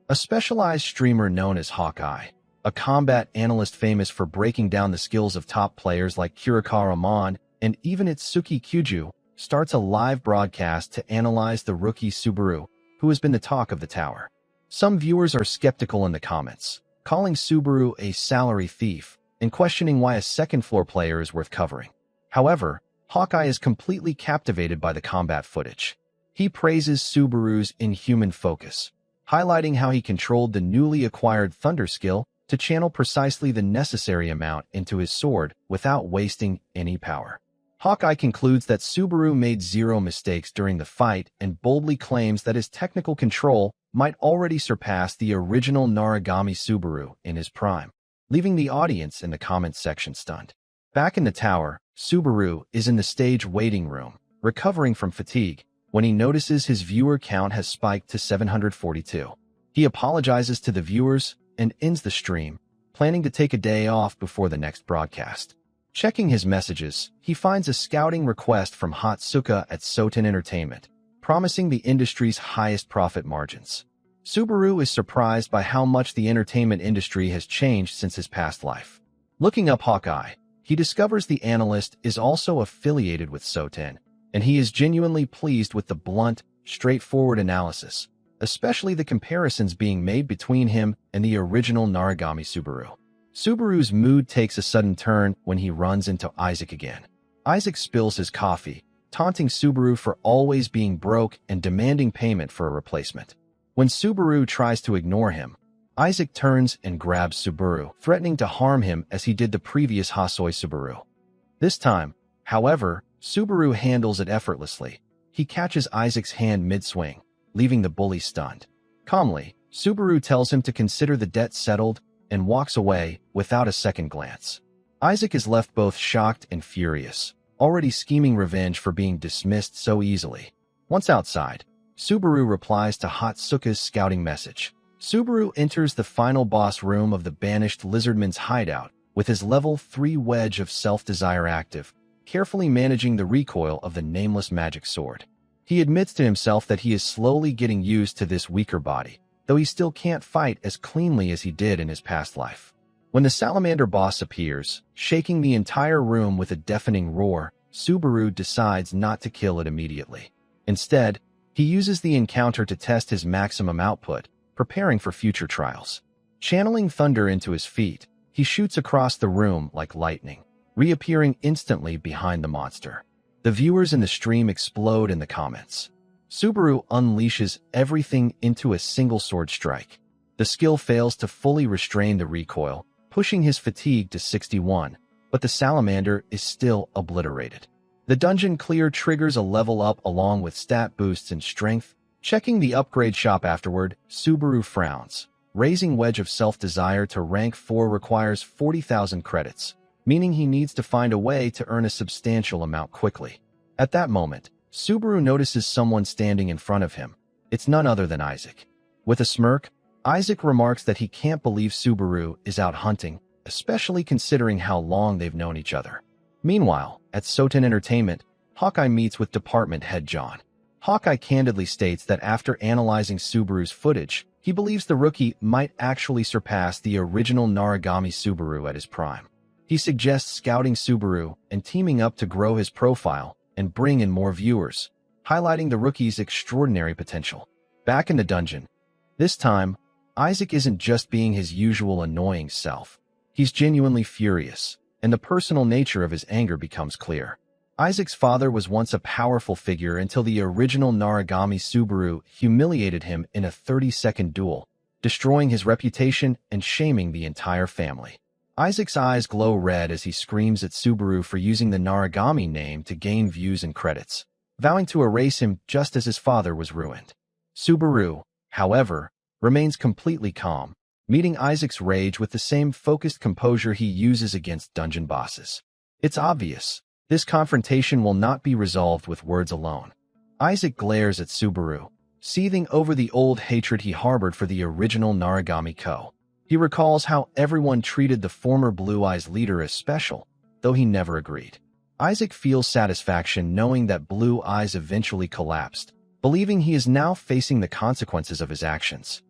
A: A specialized streamer known as Hawkeye, a combat analyst famous for breaking down the skills of top players like Kurikawa Mon and even Itsuki Kyuju, starts a live broadcast to analyze the rookie Subaru, who has been the talk of the tower. Some viewers are skeptical in the comments, calling Subaru a salary thief and questioning why a second-floor player is worth covering. However, Hawkeye is completely captivated by the combat footage. He praises Subaru's inhuman focus, highlighting how he controlled the newly acquired Thunder skill to channel precisely the necessary amount into his sword without wasting any power. Hawkeye concludes that Subaru made zero mistakes during the fight and boldly claims that his technical control might already surpass the original Narigami Subaru in his prime, leaving the audience in the comments section stunned. Back in the tower, Subaru is in the stage waiting room, recovering from fatigue, when he notices his viewer count has spiked to 742. He apologizes to the viewers and ends the stream, planning to take a day off before the next broadcast. Checking his messages, he finds a scouting request from Hatsuka at Soten Entertainment, promising the industry's highest profit margins. Subaru is surprised by how much the entertainment industry has changed since his past life. Looking up Hawkeye, he discovers the analyst is also affiliated with Soten, and he is genuinely pleased with the blunt, straightforward analysis, especially the comparisons being made between him and the original Narigami Subaru. Subaru's mood takes a sudden turn when he runs into Isaac again. Isaac spills his coffee, taunting Subaru for always being broke and demanding payment for a replacement. When Subaru tries to ignore him, Isaac turns and grabs Subaru, threatening to harm him as he did the previous Hasoi Subaru. This time, however, Subaru handles it effortlessly. He catches Isaac's hand mid-swing, leaving the bully stunned. Calmly, Subaru tells him to consider the debt settled and walks away without a second glance. Isaac is left both shocked and furious, already scheming revenge for being dismissed so easily. Once outside, Subaru replies to Hatsuka's scouting message. Subaru enters the final boss room of the banished Lizardman's hideout with his level 3 wedge of self-desire active, carefully managing the recoil of the nameless magic sword. He admits to himself that he is slowly getting used to this weaker body, though he still can't fight as cleanly as he did in his past life. When the salamander boss appears, shaking the entire room with a deafening roar, Subaru decides not to kill it immediately. Instead, he uses the encounter to test his maximum output, preparing for future trials. Channeling thunder into his feet, he shoots across the room like lightning, reappearing instantly behind the monster. The viewers in the stream explode in the comments. Subaru unleashes everything into a single sword strike. The skill fails to fully restrain the recoil, pushing his fatigue to 61, but the salamander is still obliterated. The dungeon clear triggers a level up along with stat boosts in strength. Checking the upgrade shop afterward, Subaru frowns. Raising Wedge of Self-Desire to rank 4 requires 40,000 credits, meaning he needs to find a way to earn a substantial amount quickly. At that moment, Subaru notices someone standing in front of him. It's none other than Isaac. With a smirk, Isaac remarks that he can't believe Subaru is out hunting, especially considering how long they've known each other. Meanwhile, at Soten Entertainment, Hawkeye meets with department head John. Hawkeye candidly states that after analyzing Subaru's footage, he believes the rookie might actually surpass the original Narigami Subaru at his prime. He suggests scouting Subaru and teaming up to grow his profile and bring in more viewers, highlighting the rookie's extraordinary potential. Back in the dungeon, this time, Isaac isn't just being his usual annoying self. He's genuinely furious, and the personal nature of his anger becomes clear. Isaac's father was once a powerful figure until the original Narigami Subaru humiliated him in a 30-second duel, destroying his reputation and shaming the entire family. Isaac's eyes glow red as he screams at Subaru for using the Narigami name to gain views and credits, vowing to erase him just as his father was ruined. Subaru, however, remains completely calm, meeting Isaac's rage with the same focused composure he uses against dungeon bosses. It's obvious. This confrontation will not be resolved with words alone. Isaac glares at Subaru, seething over the old hatred he harbored for the original Narigami Co. He recalls how everyone treated the former Blue Eyes leader as special, though he never agreed. Isaac feels satisfaction knowing that Blue Eyes eventually collapsed, believing he is now facing the consequences of his actions.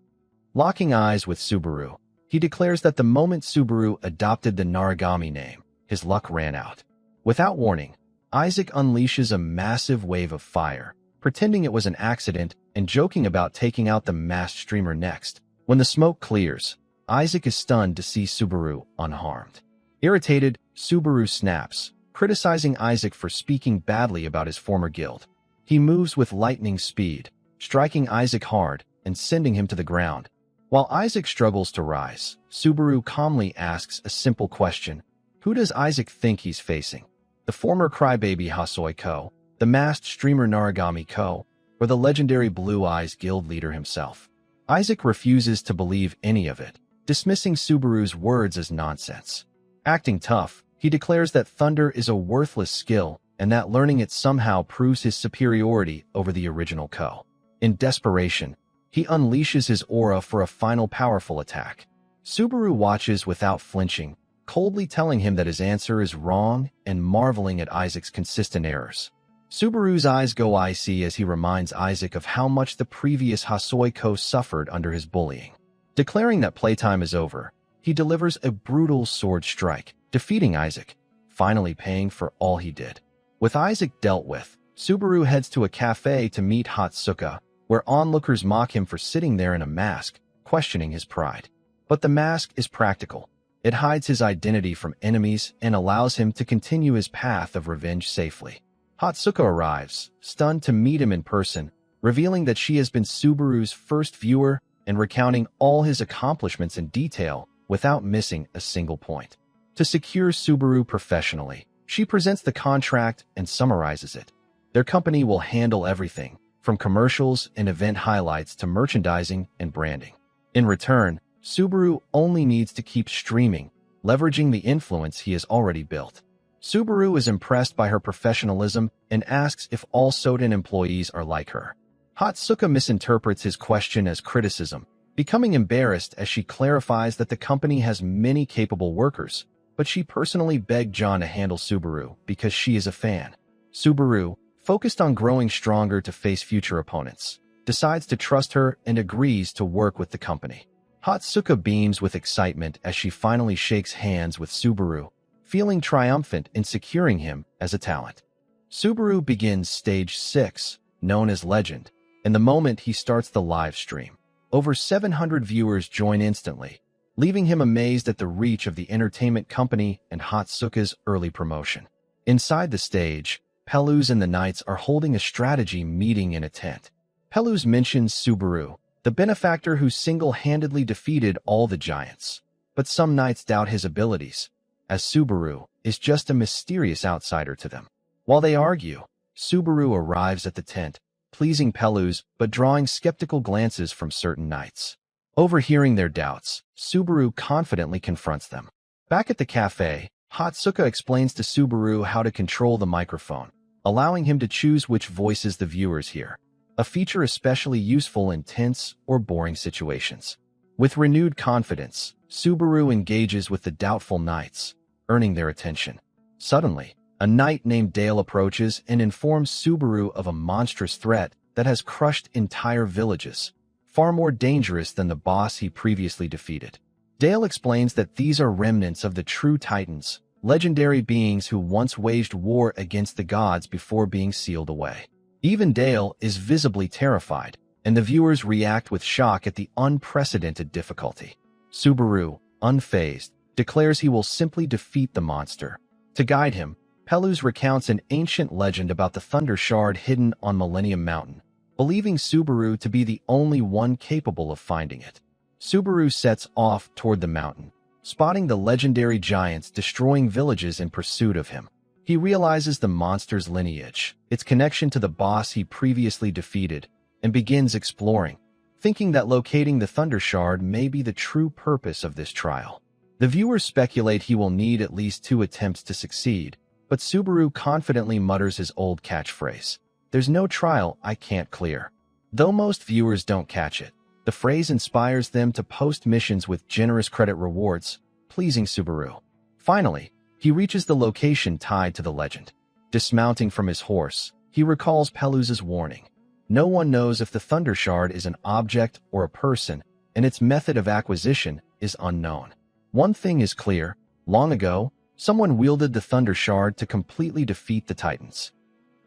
A: Locking eyes with Subaru, he declares that the moment Subaru adopted the Narigami name, his luck ran out. Without warning, Isaac unleashes a massive wave of fire, pretending it was an accident and joking about taking out the masked streamer next. When the smoke clears, Isaac is stunned to see Subaru unharmed. Irritated, Subaru snaps, criticizing Isaac for speaking badly about his former guild. He moves with lightning speed, striking Isaac hard and sending him to the ground. While Isaac struggles to rise, Subaru calmly asks a simple question. Who does Isaac think he's facing? The former crybaby Hasoi Ko, the masked streamer Narigami Ko, or the legendary Blue Eyes guild leader himself? Isaac refuses to believe any of it, dismissing Subaru's words as nonsense. Acting tough, he declares that thunder is a worthless skill and that learning it somehow proves his superiority over the original Ko. In desperation, he unleashes his aura for a final powerful attack. Subaru watches without flinching, coldly telling him that his answer is wrong and marveling at Isaac's consistent errors. Subaru's eyes go icy as he reminds Isaac of how much the previous Hasoi Ko suffered under his bullying. Declaring that playtime is over, he delivers a brutal sword strike, defeating Isaac, finally paying for all he did. With Isaac dealt with, Subaru heads to a cafe to meet Hatsuka, where onlookers mock him for sitting there in a mask, questioning his pride. But the mask is practical. It hides his identity from enemies and allows him to continue his path of revenge safely. Hatsuka arrives, stunned to meet him in person, revealing that she has been Subaru's first viewer and recounting all his accomplishments in detail without missing a single point. To secure Subaru professionally, she presents the contract and summarizes it. Their company will handle everything, from commercials and event highlights to merchandising and branding. In return, Subaru only needs to keep streaming, leveraging the influence he has already built. Subaru is impressed by her professionalism and asks if all Soden employees are like her. Hatsuka misinterprets his question as criticism, becoming embarrassed as she clarifies that the company has many capable workers, but she personally begged John to handle Subaru because she is a fan. Subaru, focused on growing stronger to face future opponents, decides to trust her and agrees to work with the company. Hatsuka beams with excitement as she finally shakes hands with Subaru, feeling triumphant in securing him as a talent. Subaru begins Stage 6, known as Legend, and the moment he starts the live stream, over 700 viewers join instantly, leaving him amazed at the reach of the entertainment company and Hatsuka's early promotion. Inside the stage, Peluz and the Knights are holding a strategy meeting in a tent. Peluz mentions Subaru, the benefactor who single-handedly defeated all the giants. But some knights doubt his abilities, as Subaru is just a mysterious outsider to them. While they argue, Subaru arrives at the tent, pleasing Peluz but drawing skeptical glances from certain knights. Overhearing their doubts, Subaru confidently confronts them. Back at the cafe, Hatsuka explains to Subaru how to control the microphone, allowing him to choose which voices the viewers hear, a feature especially useful in tense or boring situations. With renewed confidence, Subaru engages with the doubtful knights, earning their attention. Suddenly, a knight named Dale approaches and informs Subaru of a monstrous threat that has crushed entire villages, far more dangerous than the boss he previously defeated. Dale explains that these are remnants of the true Titans, legendary beings who once waged war against the gods before being sealed away. Even Dale is visibly terrified, and the viewers react with shock at the unprecedented difficulty. Subaru, unfazed, declares he will simply defeat the monster. To guide him, Peluz recounts an ancient legend about the Thunder Shard hidden on Millennium Mountain, believing Subaru to be the only one capable of finding it. Subaru sets off toward the mountain, spotting the legendary giants destroying villages in pursuit of him. He realizes the monster's lineage, its connection to the boss he previously defeated, and begins exploring, thinking that locating the Thunder Shard may be the true purpose of this trial. The viewers speculate he will need at least 2 attempts to succeed, but Subaru confidently mutters his old catchphrase, "There's no trial I can't clear." Though most viewers don't catch it, the phrase inspires them to post missions with generous credit rewards, pleasing Subaru. Finally, he reaches the location tied to the legend. Dismounting from his horse, he recalls Peluz's warning. No one knows if the Thunder Shard is an object or a person, and its method of acquisition is unknown. One thing is clear: long ago, someone wielded the Thunder Shard to completely defeat the Titans.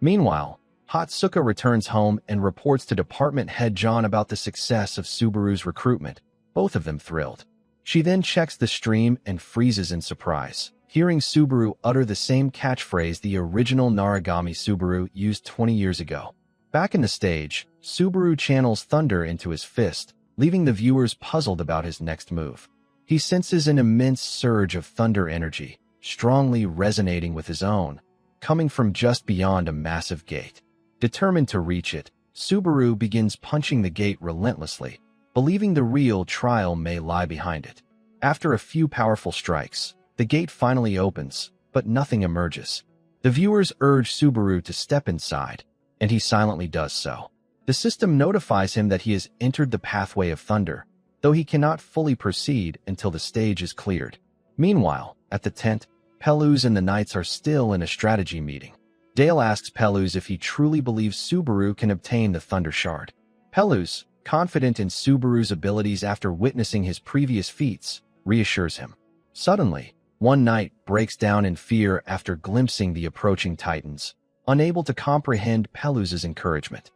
A: Meanwhile, Hatsuka returns home and reports to Department Head John about the success of Subaru's recruitment, both of them thrilled. She then checks the stream and freezes in surprise, hearing Subaru utter the same catchphrase the original Narigami Subaru used 20 years ago. Back in the stage, Subaru channels thunder into his fist, leaving the viewers puzzled about his next move. He senses an immense surge of thunder energy, strongly resonating with his own, coming from just beyond a massive gate. Determined to reach it, Subaru begins punching the gate relentlessly, believing the real trial may lie behind it. After a few powerful strikes, the gate finally opens, but nothing emerges. The viewers urge Subaru to step inside, and he silently does so. The system notifies him that he has entered the pathway of thunder, though he cannot fully proceed until the stage is cleared. Meanwhile, at the tent, Peluz and the Knights are still in a strategy meeting. Dale asks Peluz if he truly believes Subaru can obtain the Thunder Shard. Peluz, confident in Subaru's abilities after witnessing his previous feats, reassures him. Suddenly, one knight breaks down in fear after glimpsing the approaching Titans, unable to comprehend Peluz's encouragement.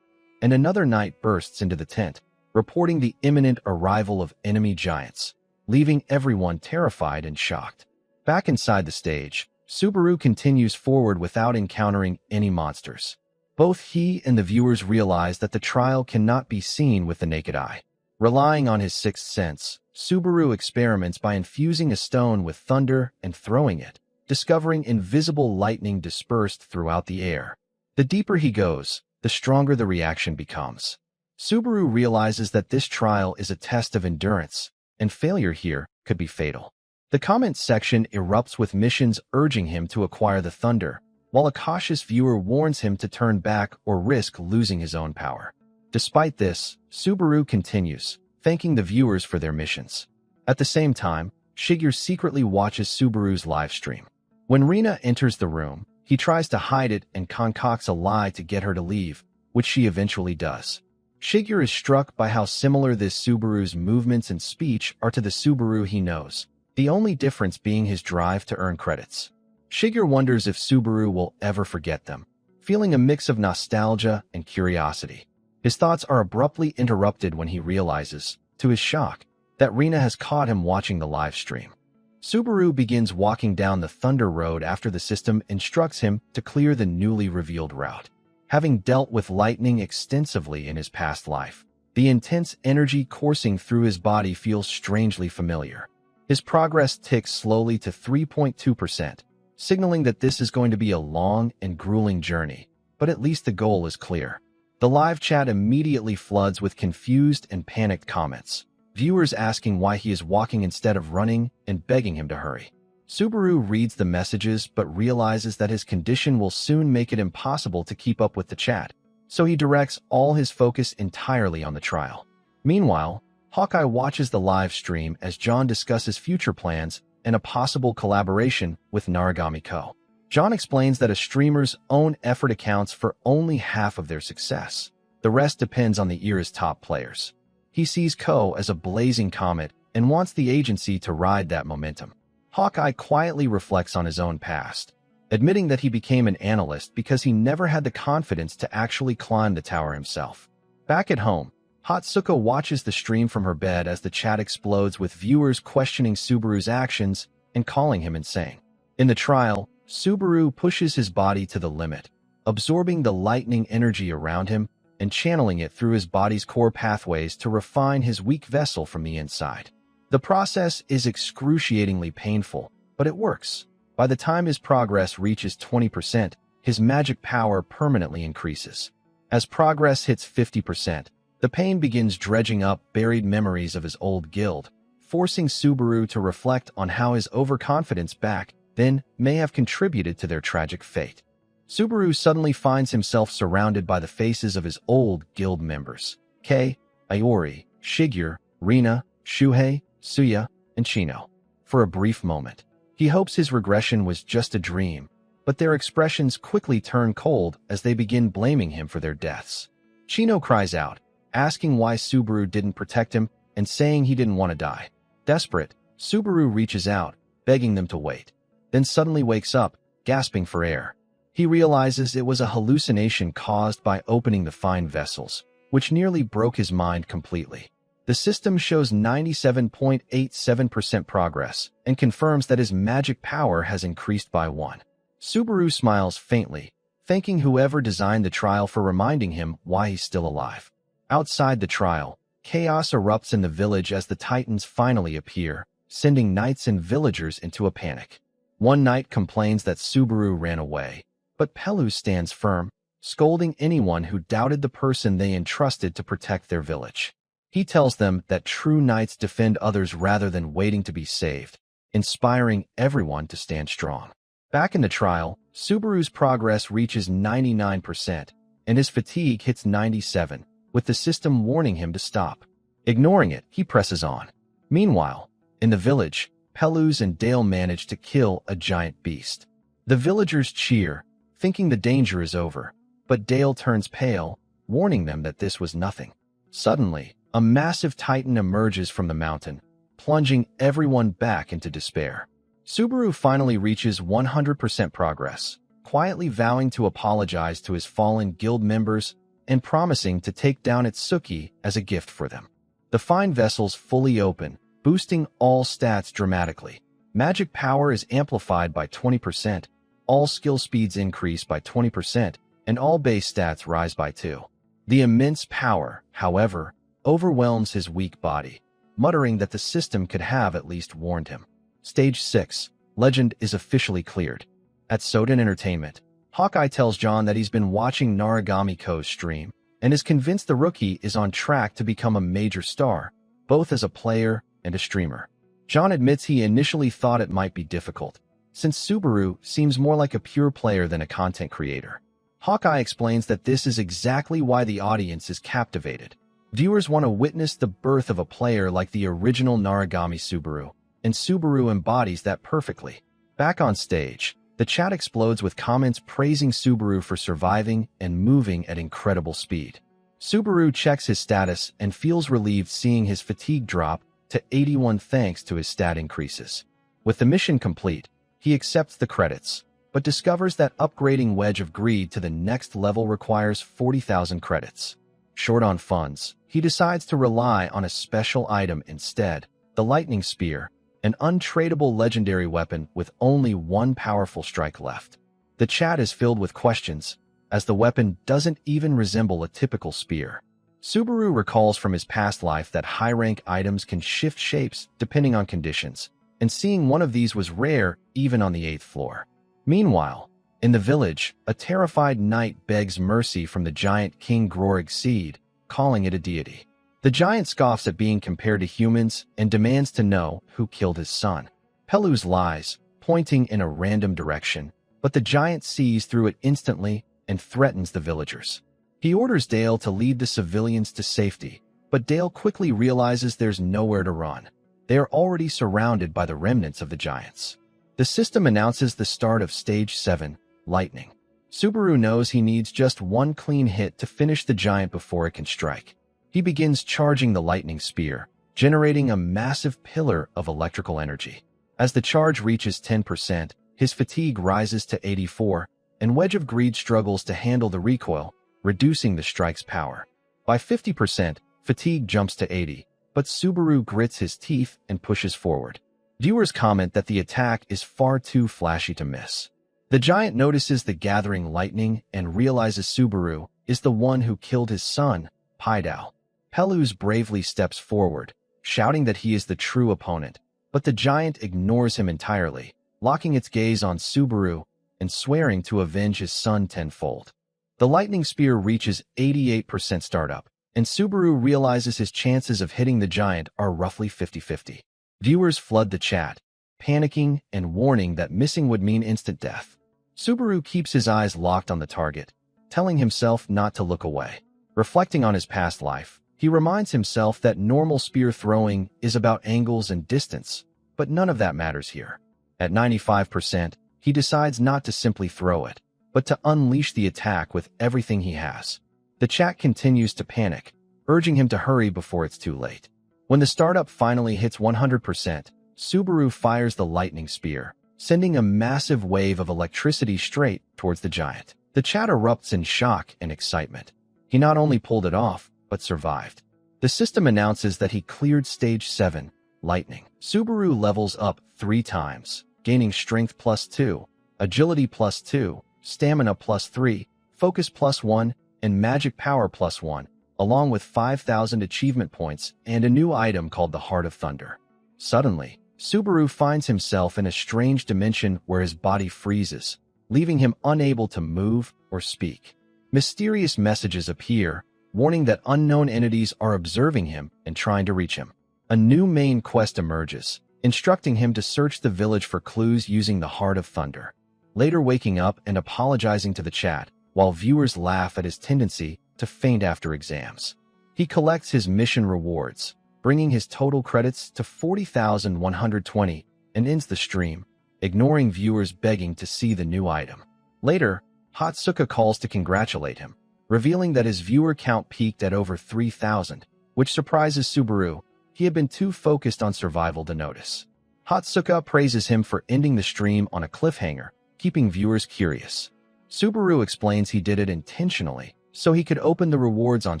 A: And another knight bursts into the tent, reporting the imminent arrival of enemy giants, leaving everyone terrified and shocked. Back inside the stage, Subaru continues forward without encountering any monsters. Both he and the viewers realize that the trial cannot be seen with the naked eye. Relying on his sixth sense, Subaru experiments by infusing a stone with thunder and throwing it, discovering invisible lightning dispersed throughout the air. The deeper he goes, the stronger the reaction becomes. Subaru realizes that this trial is a test of endurance, and failure here could be fatal. The comment section erupts with missions urging him to acquire the thunder, while a cautious viewer warns him to turn back or risk losing his own power. Despite this, Subaru continues, thanking the viewers for their missions. At the same time, Shigeru secretly watches Subaru's livestream. When Rina enters the room, he tries to hide it and concocts a lie to get her to leave, which she eventually does. Shigeru is struck by how similar this Subaru's movements and speech are to the Subaru he knows, the only difference being his drive to earn credits. Shigeru wonders if Subaru will ever forget them, feeling a mix of nostalgia and curiosity. His thoughts are abruptly interrupted when he realizes, to his shock, that Rina has caught him watching the live stream. Subaru begins walking down the Thunder Road after the system instructs him to clear the newly revealed route. Having dealt with lightning extensively in his past life, the intense energy coursing through his body feels strangely familiar. His progress ticks slowly to 3.2%, signaling that this is going to be a long and grueling journey, but at least the goal is clear. The live chat immediately floods with confused and panicked comments, viewers asking why he is walking instead of running and begging him to hurry. Subaru reads the messages but realizes that his condition will soon make it impossible to keep up with the chat, so he directs all his focus entirely on the trial. Meanwhile, Hawkeye watches the live stream as John discusses future plans and a possible collaboration with Narigami Co. John explains that a streamer's own effort accounts for only half of their success. The rest depends on the era's top players. He sees Co as a blazing comet and wants the agency to ride that momentum. Hawkeye quietly reflects on his own past, admitting that he became an analyst because he never had the confidence to actually climb the tower himself. Back at home, Hatsuko watches the stream from her bed as the chat explodes with viewers questioning Subaru's actions and calling him insane. In the trial, Subaru pushes his body to the limit, absorbing the lightning energy around him and channeling it through his body's core pathways to refine his weak vessel from the inside. The process is excruciatingly painful, but it works. By the time his progress reaches 20%, his magic power permanently increases. As progress hits 50%, the pain begins dredging up buried memories of his old guild, forcing Subaru to reflect on how his overconfidence back then may have contributed to their tragic fate. Subaru suddenly finds himself surrounded by the faces of his old guild members: Kei, Iori, Shigeru, Rina, Shuhei, Suya, and Chino. For a brief moment, he hopes his regression was just a dream, but their expressions quickly turn cold as they begin blaming him for their deaths. Chino cries out, asking why Subaru didn't protect him and saying he didn't want to die. Desperate, Subaru reaches out, begging them to wait, then suddenly wakes up, gasping for air. He realizes it was a hallucination caused by opening the fine vessels, which nearly broke his mind completely. The system shows 97.87% progress and confirms that his magic power has increased by 1. Subaru smiles faintly, thanking whoever designed the trial for reminding him why he's still alive. Outside the trial, chaos erupts in the village as the Titans finally appear, sending knights and villagers into a panic. One knight complains that Subaru ran away, but Pelu stands firm, scolding anyone who doubted the person they entrusted to protect their village. He tells them that true knights defend others rather than waiting to be saved, inspiring everyone to stand strong. Back in the trial, Subaru's progress reaches 99%, and his fatigue hits 97, with the system warning him to stop. Ignoring it, he presses on. Meanwhile, in the village, Pelus and Dale manage to kill a giant beast. The villagers cheer, thinking the danger is over, but Dale turns pale, warning them that this was nothing. Suddenly, a massive titan emerges from the mountain, plunging everyone back into despair. Subaru finally reaches 100% progress, quietly vowing to apologize to his fallen guild members and promising to take down Itsuki as a gift for them. The fine vessels fully open, boosting all stats dramatically. Magic power is amplified by 20%, all skill speeds increase by 20%, and all base stats rise by 2. The immense power, however, overwhelms his weak body, muttering that the system could have at least warned him. Stage 6, Legend is officially cleared. At Soden Entertainment, Hawkeye tells John that he's been watching Naragami-ko's stream and is convinced the rookie is on track to become a major star, both as a player and a streamer. John admits he initially thought it might be difficult, since Subaru seems more like a pure player than a content creator. Hawkeye explains that this is exactly why the audience is captivated. Viewers want to witness the birth of a player like the original Naragami Subaru, and Subaru embodies that perfectly. Back on stage, the chat explodes with comments praising Subaru for surviving and moving at incredible speed. Subaru checks his status and feels relieved seeing his fatigue drop to 81 thanks to his stat increases. With the mission complete, he accepts the credits, but discovers that upgrading Wedge of Greed to the next level requires 40,000 credits. Short on funds, he decides to rely on a special item instead, the Lightning Spear, an untradeable legendary weapon with only one powerful strike left. The chat is filled with questions, as the weapon doesn't even resemble a typical spear. Subaru recalls from his past life that high-rank items can shift shapes depending on conditions, and seeing one of these was rare even on the 8th floor. Meanwhile, in the village, a terrified knight begs mercy from the giant King Grorig Seed, calling it a deity. The giant scoffs at being compared to humans and demands to know who killed his son. Pelus lies, pointing in a random direction, but the giant sees through it instantly and threatens the villagers. He orders Dale to lead the civilians to safety, but Dale quickly realizes there's nowhere to run. They are already surrounded by the remnants of the giants. The system announces the start of Stage 7, Lightning. Subaru knows he needs just one clean hit to finish the giant before it can strike. He begins charging the lightning spear, generating a massive pillar of electrical energy. As the charge reaches 10%, his fatigue rises to 84, and Wedge of Greed struggles to handle the recoil, reducing the strike's power. By 50%, fatigue jumps to 80, but Subaru grits his teeth and pushes forward. Viewers comment that the attack is far too flashy to miss. The giant notices the gathering lightning and realizes Subaru is the one who killed his son, Paidao. Pelus bravely steps forward, shouting that he is the true opponent, but the giant ignores him entirely, locking its gaze on Subaru and swearing to avenge his son tenfold. The lightning spear reaches 88% startup, and Subaru realizes his chances of hitting the giant are roughly 50-50. Viewers flood the chat, panicking and warning that missing would mean instant death. Subaru keeps his eyes locked on the target, telling himself not to look away. Reflecting on his past life, he reminds himself that normal spear throwing is about angles and distance, but none of that matters here. At 95%, he decides not to simply throw it, but to unleash the attack with everything he has. The chat continues to panic, urging him to hurry before it's too late. When the startup finally hits 100%, Subaru fires the lightning spear, sending a massive wave of electricity straight towards the giant. The chat erupts in shock and excitement. He not only pulled it off, but survived. The system announces that he cleared Stage 7, Lightning. Subaru levels up 3 times, gaining Strength +2, Agility +2, Stamina +3, Focus +1, and Magic Power +1, along with 5,000 achievement points and a new item called the Heart of Thunder. Suddenly, Subaru finds himself in a strange dimension where his body freezes, leaving him unable to move or speak. Mysterious messages appear, warning that unknown entities are observing him and trying to reach him. A new main quest emerges, instructing him to search the village for clues using the Heart of Thunder. Later waking up and apologizing to the chat, while viewers laugh at his tendency to faint after exams. He collects his mission rewards, bringing his total credits to 40,120, and ends the stream, ignoring viewers begging to see the new item. Later, Hatsuka calls to congratulate him, revealing that his viewer count peaked at over 3,000, which surprises Subaru. He had been too focused on survival to notice. Hatsuka praises him for ending the stream on a cliffhanger, keeping viewers curious. Subaru explains he did it intentionally, so he could open the rewards on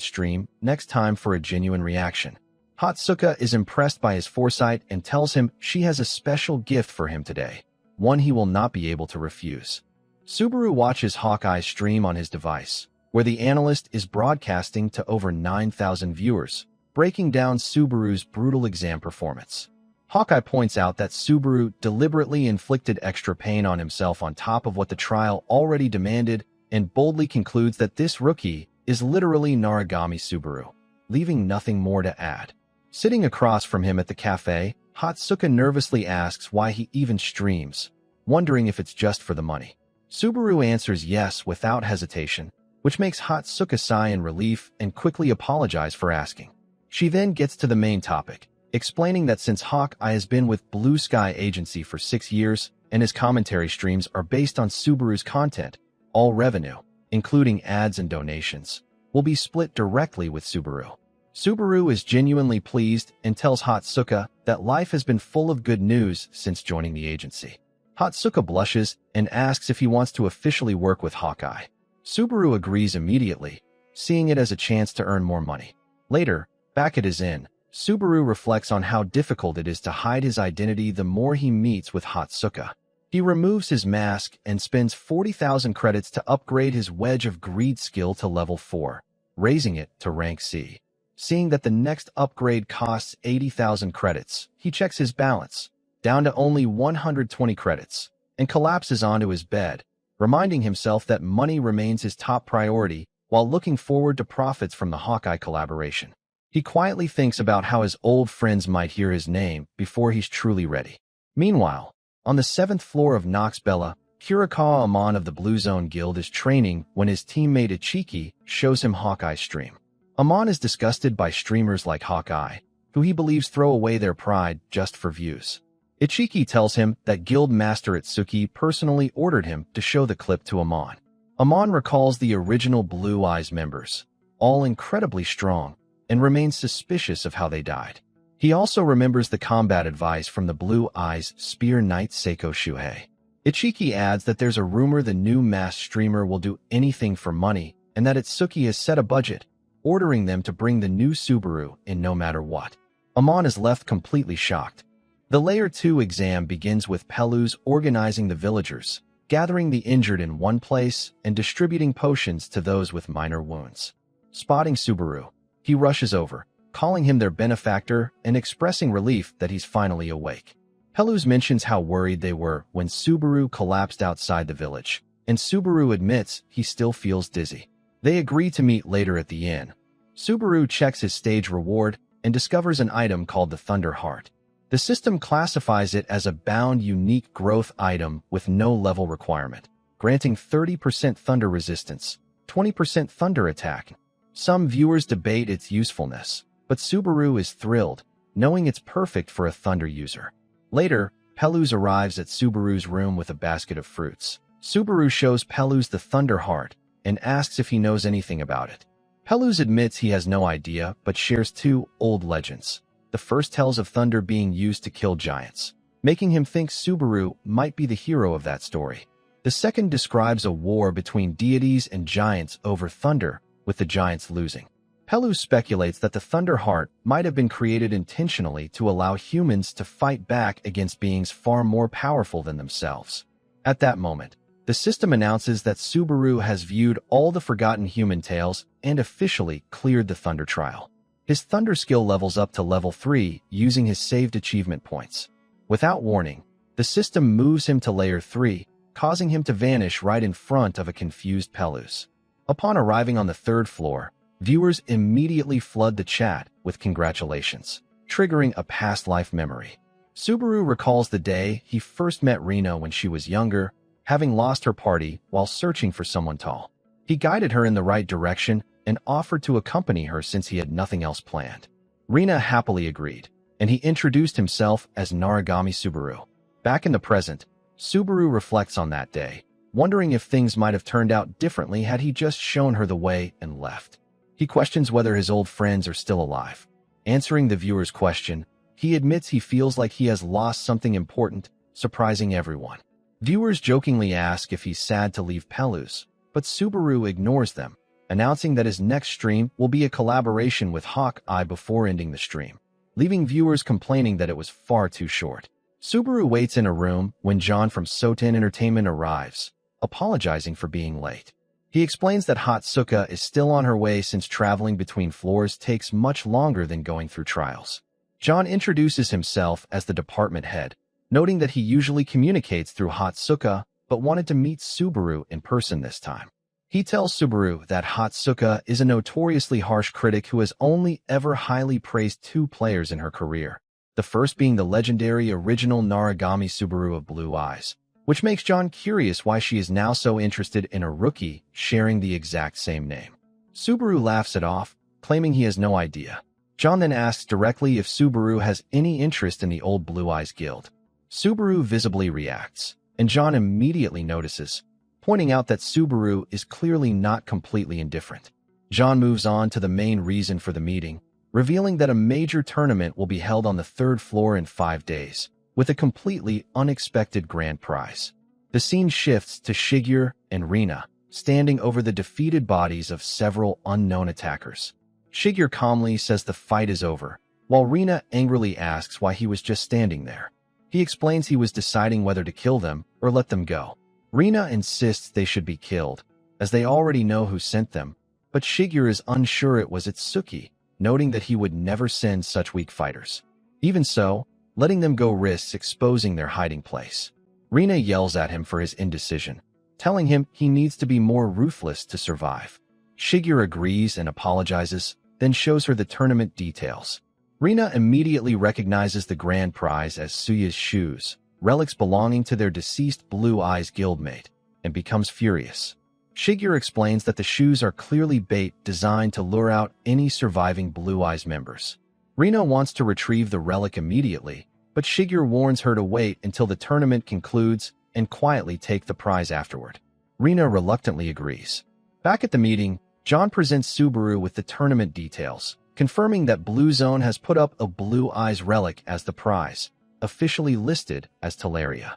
A: stream next time for a genuine reaction. Hatsuka is impressed by his foresight and tells him she has a special gift for him today, one he will not be able to refuse. Subaru watches Hawkeye's stream on his device, where the analyst is broadcasting to over 9,000 viewers, breaking down Subaru's brutal exam performance. Hawkeye points out that Subaru deliberately inflicted extra pain on himself on top of what the trial already demanded, and boldly concludes that this rookie is literally Narigami Subaru, leaving nothing more to add. Sitting across from him at the cafe, Hatsuka nervously asks why he even streams, wondering if it's just for the money. Subaru answers yes without hesitation, which makes Hatsuka sigh in relief and quickly apologize for asking. She then gets to the main topic, explaining that since Hawkeye has been with Blue Sky Agency for 6 years and his commentary streams are based on Subaru's content, all revenue, including ads and donations, will be split directly with Subaru. Subaru is genuinely pleased and tells Hatsuka that life has been full of good news since joining the agency. Hatsuka blushes and asks if he wants to officially work with Hawkeye. Subaru agrees immediately, seeing it as a chance to earn more money. Later, back at his inn, Subaru reflects on how difficult it is to hide his identity the more he meets with Hatsuka. He removes his mask and spends 40,000 credits to upgrade his Wedge of Greed skill to level 4, raising it to rank C. Seeing that the next upgrade costs 80,000 credits, he checks his balance, down to only 120 credits, and collapses onto his bed, reminding himself that money remains his top priority while looking forward to profits from the Hawkeye collaboration. He quietly thinks about how his old friends might hear his name before he's truly ready. Meanwhile, on the 7th floor of Nox Bella, Kurikawa Amon of the Blue Zone Guild is training when his teammate Ichiki shows him Hawkeye's stream. Amon is disgusted by streamers like Hawkeye, who he believes throw away their pride just for views. Ichiki tells him that Guild Master Itsuki personally ordered him to show the clip to Amon. Amon recalls the original Blue Eyes members, all incredibly strong, and remains suspicious of how they died. He also remembers the combat advice from the Blue Eyes Spear Knight Seiko Shuhei. Ichiki adds that there's a rumor the new masked streamer will do anything for money and that Itsuki has set a budget, ordering them to bring the new Subaru in no matter what. Amon is left completely shocked. The Layer 2 exam begins with Pelus organizing the villagers, gathering the injured in one place and distributing potions to those with minor wounds. Spotting Subaru, he rushes over, calling him their benefactor and expressing relief that he's finally awake. Pelus mentions how worried they were when Subaru collapsed outside the village, and Subaru admits he still feels dizzy. They agree to meet later at the inn. Subaru checks his stage reward and discovers an item called the Thunder Heart. The system classifies it as a bound unique growth item with no level requirement, granting 30% thunder resistance, 20% thunder attack. Some viewers debate its usefulness, but Subaru is thrilled, knowing it's perfect for a thunder user. Later, Peluz arrives at Subaru's room with a basket of fruits. Subaru shows Peluz the Thunder Heart and asks if he knows anything about it. Peluz admits he has no idea, but shares two old legends. The first tells of thunder being used to kill giants, making him think Subaru might be the hero of that story. The second describes a war between deities and giants over thunder, with the giants losing. Peluz speculates that the Thunder Heart might have been created intentionally to allow humans to fight back against beings far more powerful than themselves. At that moment, the system announces that Subaru has viewed all the forgotten human tales and officially cleared the Thunder Trial. His Thunder skill levels up to level 3 using his saved achievement points. Without warning, the system moves him to layer 3, causing him to vanish right in front of a confused Peluz. Upon arriving on the 3rd floor, viewers immediately flood the chat with congratulations, triggering a past life memory. Subaru recalls the day he first met Rina when she was younger, having lost her party while searching for someone tall. He guided her in the right direction and offered to accompany her since he had nothing else planned. Rina happily agreed, and he introduced himself as Naragami Subaru. Back in the present, Subaru reflects on that day, wondering if things might have turned out differently had he just shown her the way and left. He questions whether his old friends are still alive. Answering the viewer's question, he admits he feels like he has lost something important, surprising everyone. Viewers jokingly ask if he's sad to leave Peluz, but Subaru ignores them, announcing that his next stream will be a collaboration with Hawkeye before ending the stream, leaving viewers complaining that it was far too short. Subaru waits in a room when John from Soten Entertainment arrives, apologizing for being late. He explains that Hatsuka is still on her way since traveling between floors takes much longer than going through trials. John introduces himself as the department head, noting that he usually communicates through Hatsuka but wanted to meet Subaru in person this time. He tells Subaru that Hatsuka is a notoriously harsh critic who has only ever highly praised 2 players in her career, the first being the legendary original Naragami Subaru of Blue Eyes, which makes John curious why she is now so interested in a rookie sharing the exact same name. Subaru laughs it off, claiming he has no idea. John then asks directly if Subaru has any interest in the old Blue Eyes Guild. Subaru visibly reacts, and John immediately notices, pointing out that Subaru is clearly not completely indifferent. John moves on to the main reason for the meeting, revealing that a major tournament will be held on the 3rd floor in 5 days, with a completely unexpected grand prize. The scene shifts to Shigeru and Rina, standing over the defeated bodies of several unknown attackers. Shigeru calmly says the fight is over, while Rina angrily asks why he was just standing there. He explains he was deciding whether to kill them or let them go. Rina insists they should be killed, as they already know who sent them, but Shigeru is unsure it was Itsuki, noting that he would never send such weak fighters. Even so, letting them go risks exposing their hiding place. Rina yells at him for his indecision, telling him he needs to be more ruthless to survive. Shigeru agrees and apologizes, then shows her the tournament details. Rina immediately recognizes the grand prize as Suya's shoes, relics belonging to their deceased Blue Eyes guildmate, and becomes furious. Shigeru explains that the shoes are clearly bait designed to lure out any surviving Blue Eyes members. Rina wants to retrieve the relic immediately, but Shigeru warns her to wait until the tournament concludes and quietly take the prize afterward. Rina reluctantly agrees. Back at the meeting, John presents Subaru with the tournament details, confirming that Blue Zone has put up a Blue Eyes relic as the prize, officially listed as Teleria.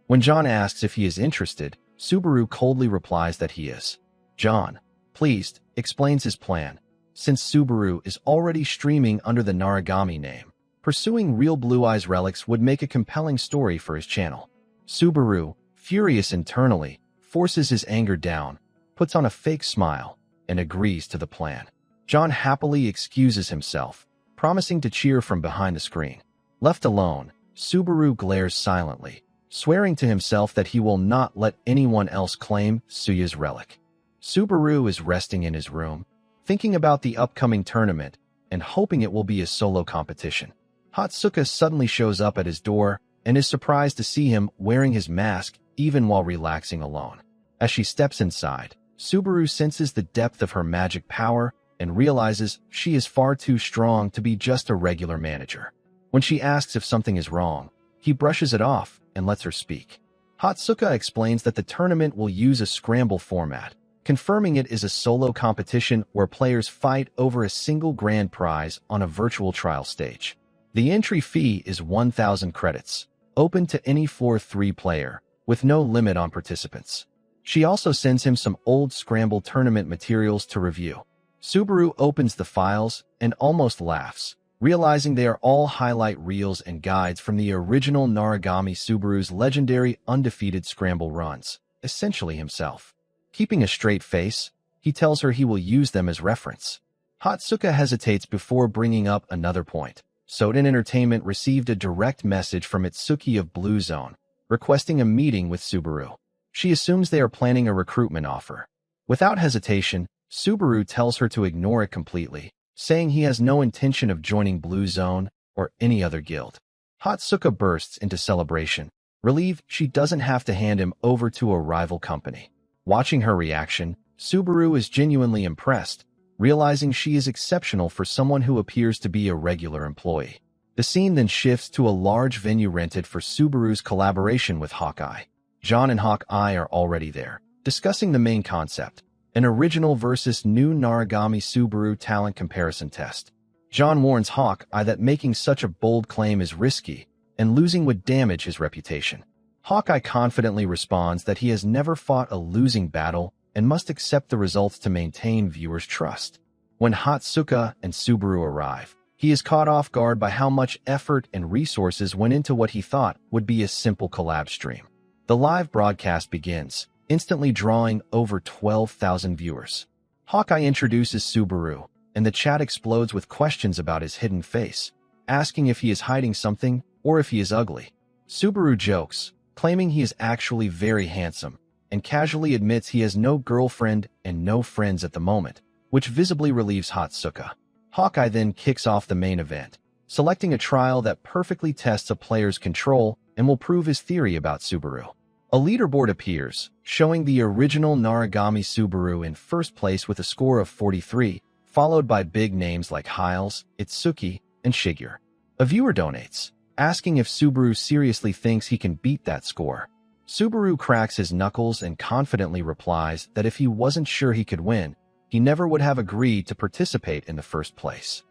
A: When John asks if he is interested, Subaru coldly replies that he is. John, pleased, explains his plan. Since Subaru is already streaming under the Naragami name, pursuing real Blue Eyes relics would make a compelling story for his channel. Subaru, furious internally, forces his anger down, puts on a fake smile, and agrees to the plan. John happily excuses himself, promising to cheer from behind the screen. Left alone, Subaru glares silently, swearing to himself that he will not let anyone else claim Suya's relic. Subaru is resting in his room, thinking about the upcoming tournament and hoping it will be a solo competition. Hatsuka suddenly shows up at his door and is surprised to see him wearing his mask even while relaxing alone. As she steps inside, Subaru senses the depth of her magic power and realizes she is far too strong to be just a regular manager. When she asks if something is wrong, he brushes it off and lets her speak. Hatsuka explains that the tournament will use a scramble format, confirming it is a solo competition where players fight over a single grand prize on a virtual trial stage. The entry fee is 1,000 credits, open to any floor 3 player, with no limit on participants. She also sends him some old Scramble tournament materials to review. Subaru opens the files and almost laughs, realizing they are all highlight reels and guides from the original Naragami Subaru's legendary undefeated Scramble runs, essentially himself. Keeping a straight face, he tells her he will use them as reference. Hatsuka hesitates before bringing up another point. Soden Entertainment received a direct message from Itsuki of Blue Zone, requesting a meeting with Subaru. She assumes they are planning a recruitment offer. Without hesitation, Subaru tells her to ignore it completely, saying he has no intention of joining Blue Zone or any other guild. Hatsuka bursts into celebration, relieved she doesn't have to hand him over to a rival company. Watching her reaction, Subaru is genuinely impressed, realizing she is exceptional for someone who appears to be a regular employee. The scene then shifts to a large venue rented for Subaru's collaboration with Hawkeye. John and Hawkeye are already there, discussing the main concept, an original versus new Naragami Subaru talent comparison test. John warns Hawkeye that making such a bold claim is risky, and losing would damage his reputation. Hawkeye confidently responds that he has never fought a losing battle and must accept the results to maintain viewers' trust. When Hatsuka and Subaru arrive, he is caught off guard by how much effort and resources went into what he thought would be a simple collab stream. The live broadcast begins, instantly drawing over 12,000 viewers. Hawkeye introduces Subaru, and the chat explodes with questions about his hidden face, asking if he is hiding something or if he is ugly. Subaru jokes, claiming he is actually very handsome, and casually admits he has no girlfriend and no friends at the moment, which visibly relieves Hatsuka. Hawkeye then kicks off the main event, selecting a trial that perfectly tests a player's control and will prove his theory about Subaru. A leaderboard appears, showing the original Naragami Subaru in first place with a score of 43, followed by big names like Hiles, Itsuki, and Shigeru. A viewer donates, asking if Subaru seriously thinks he can beat that score. Subaru cracks his knuckles and confidently replies that if he wasn't sure he could win, he never would have agreed to participate in the first place.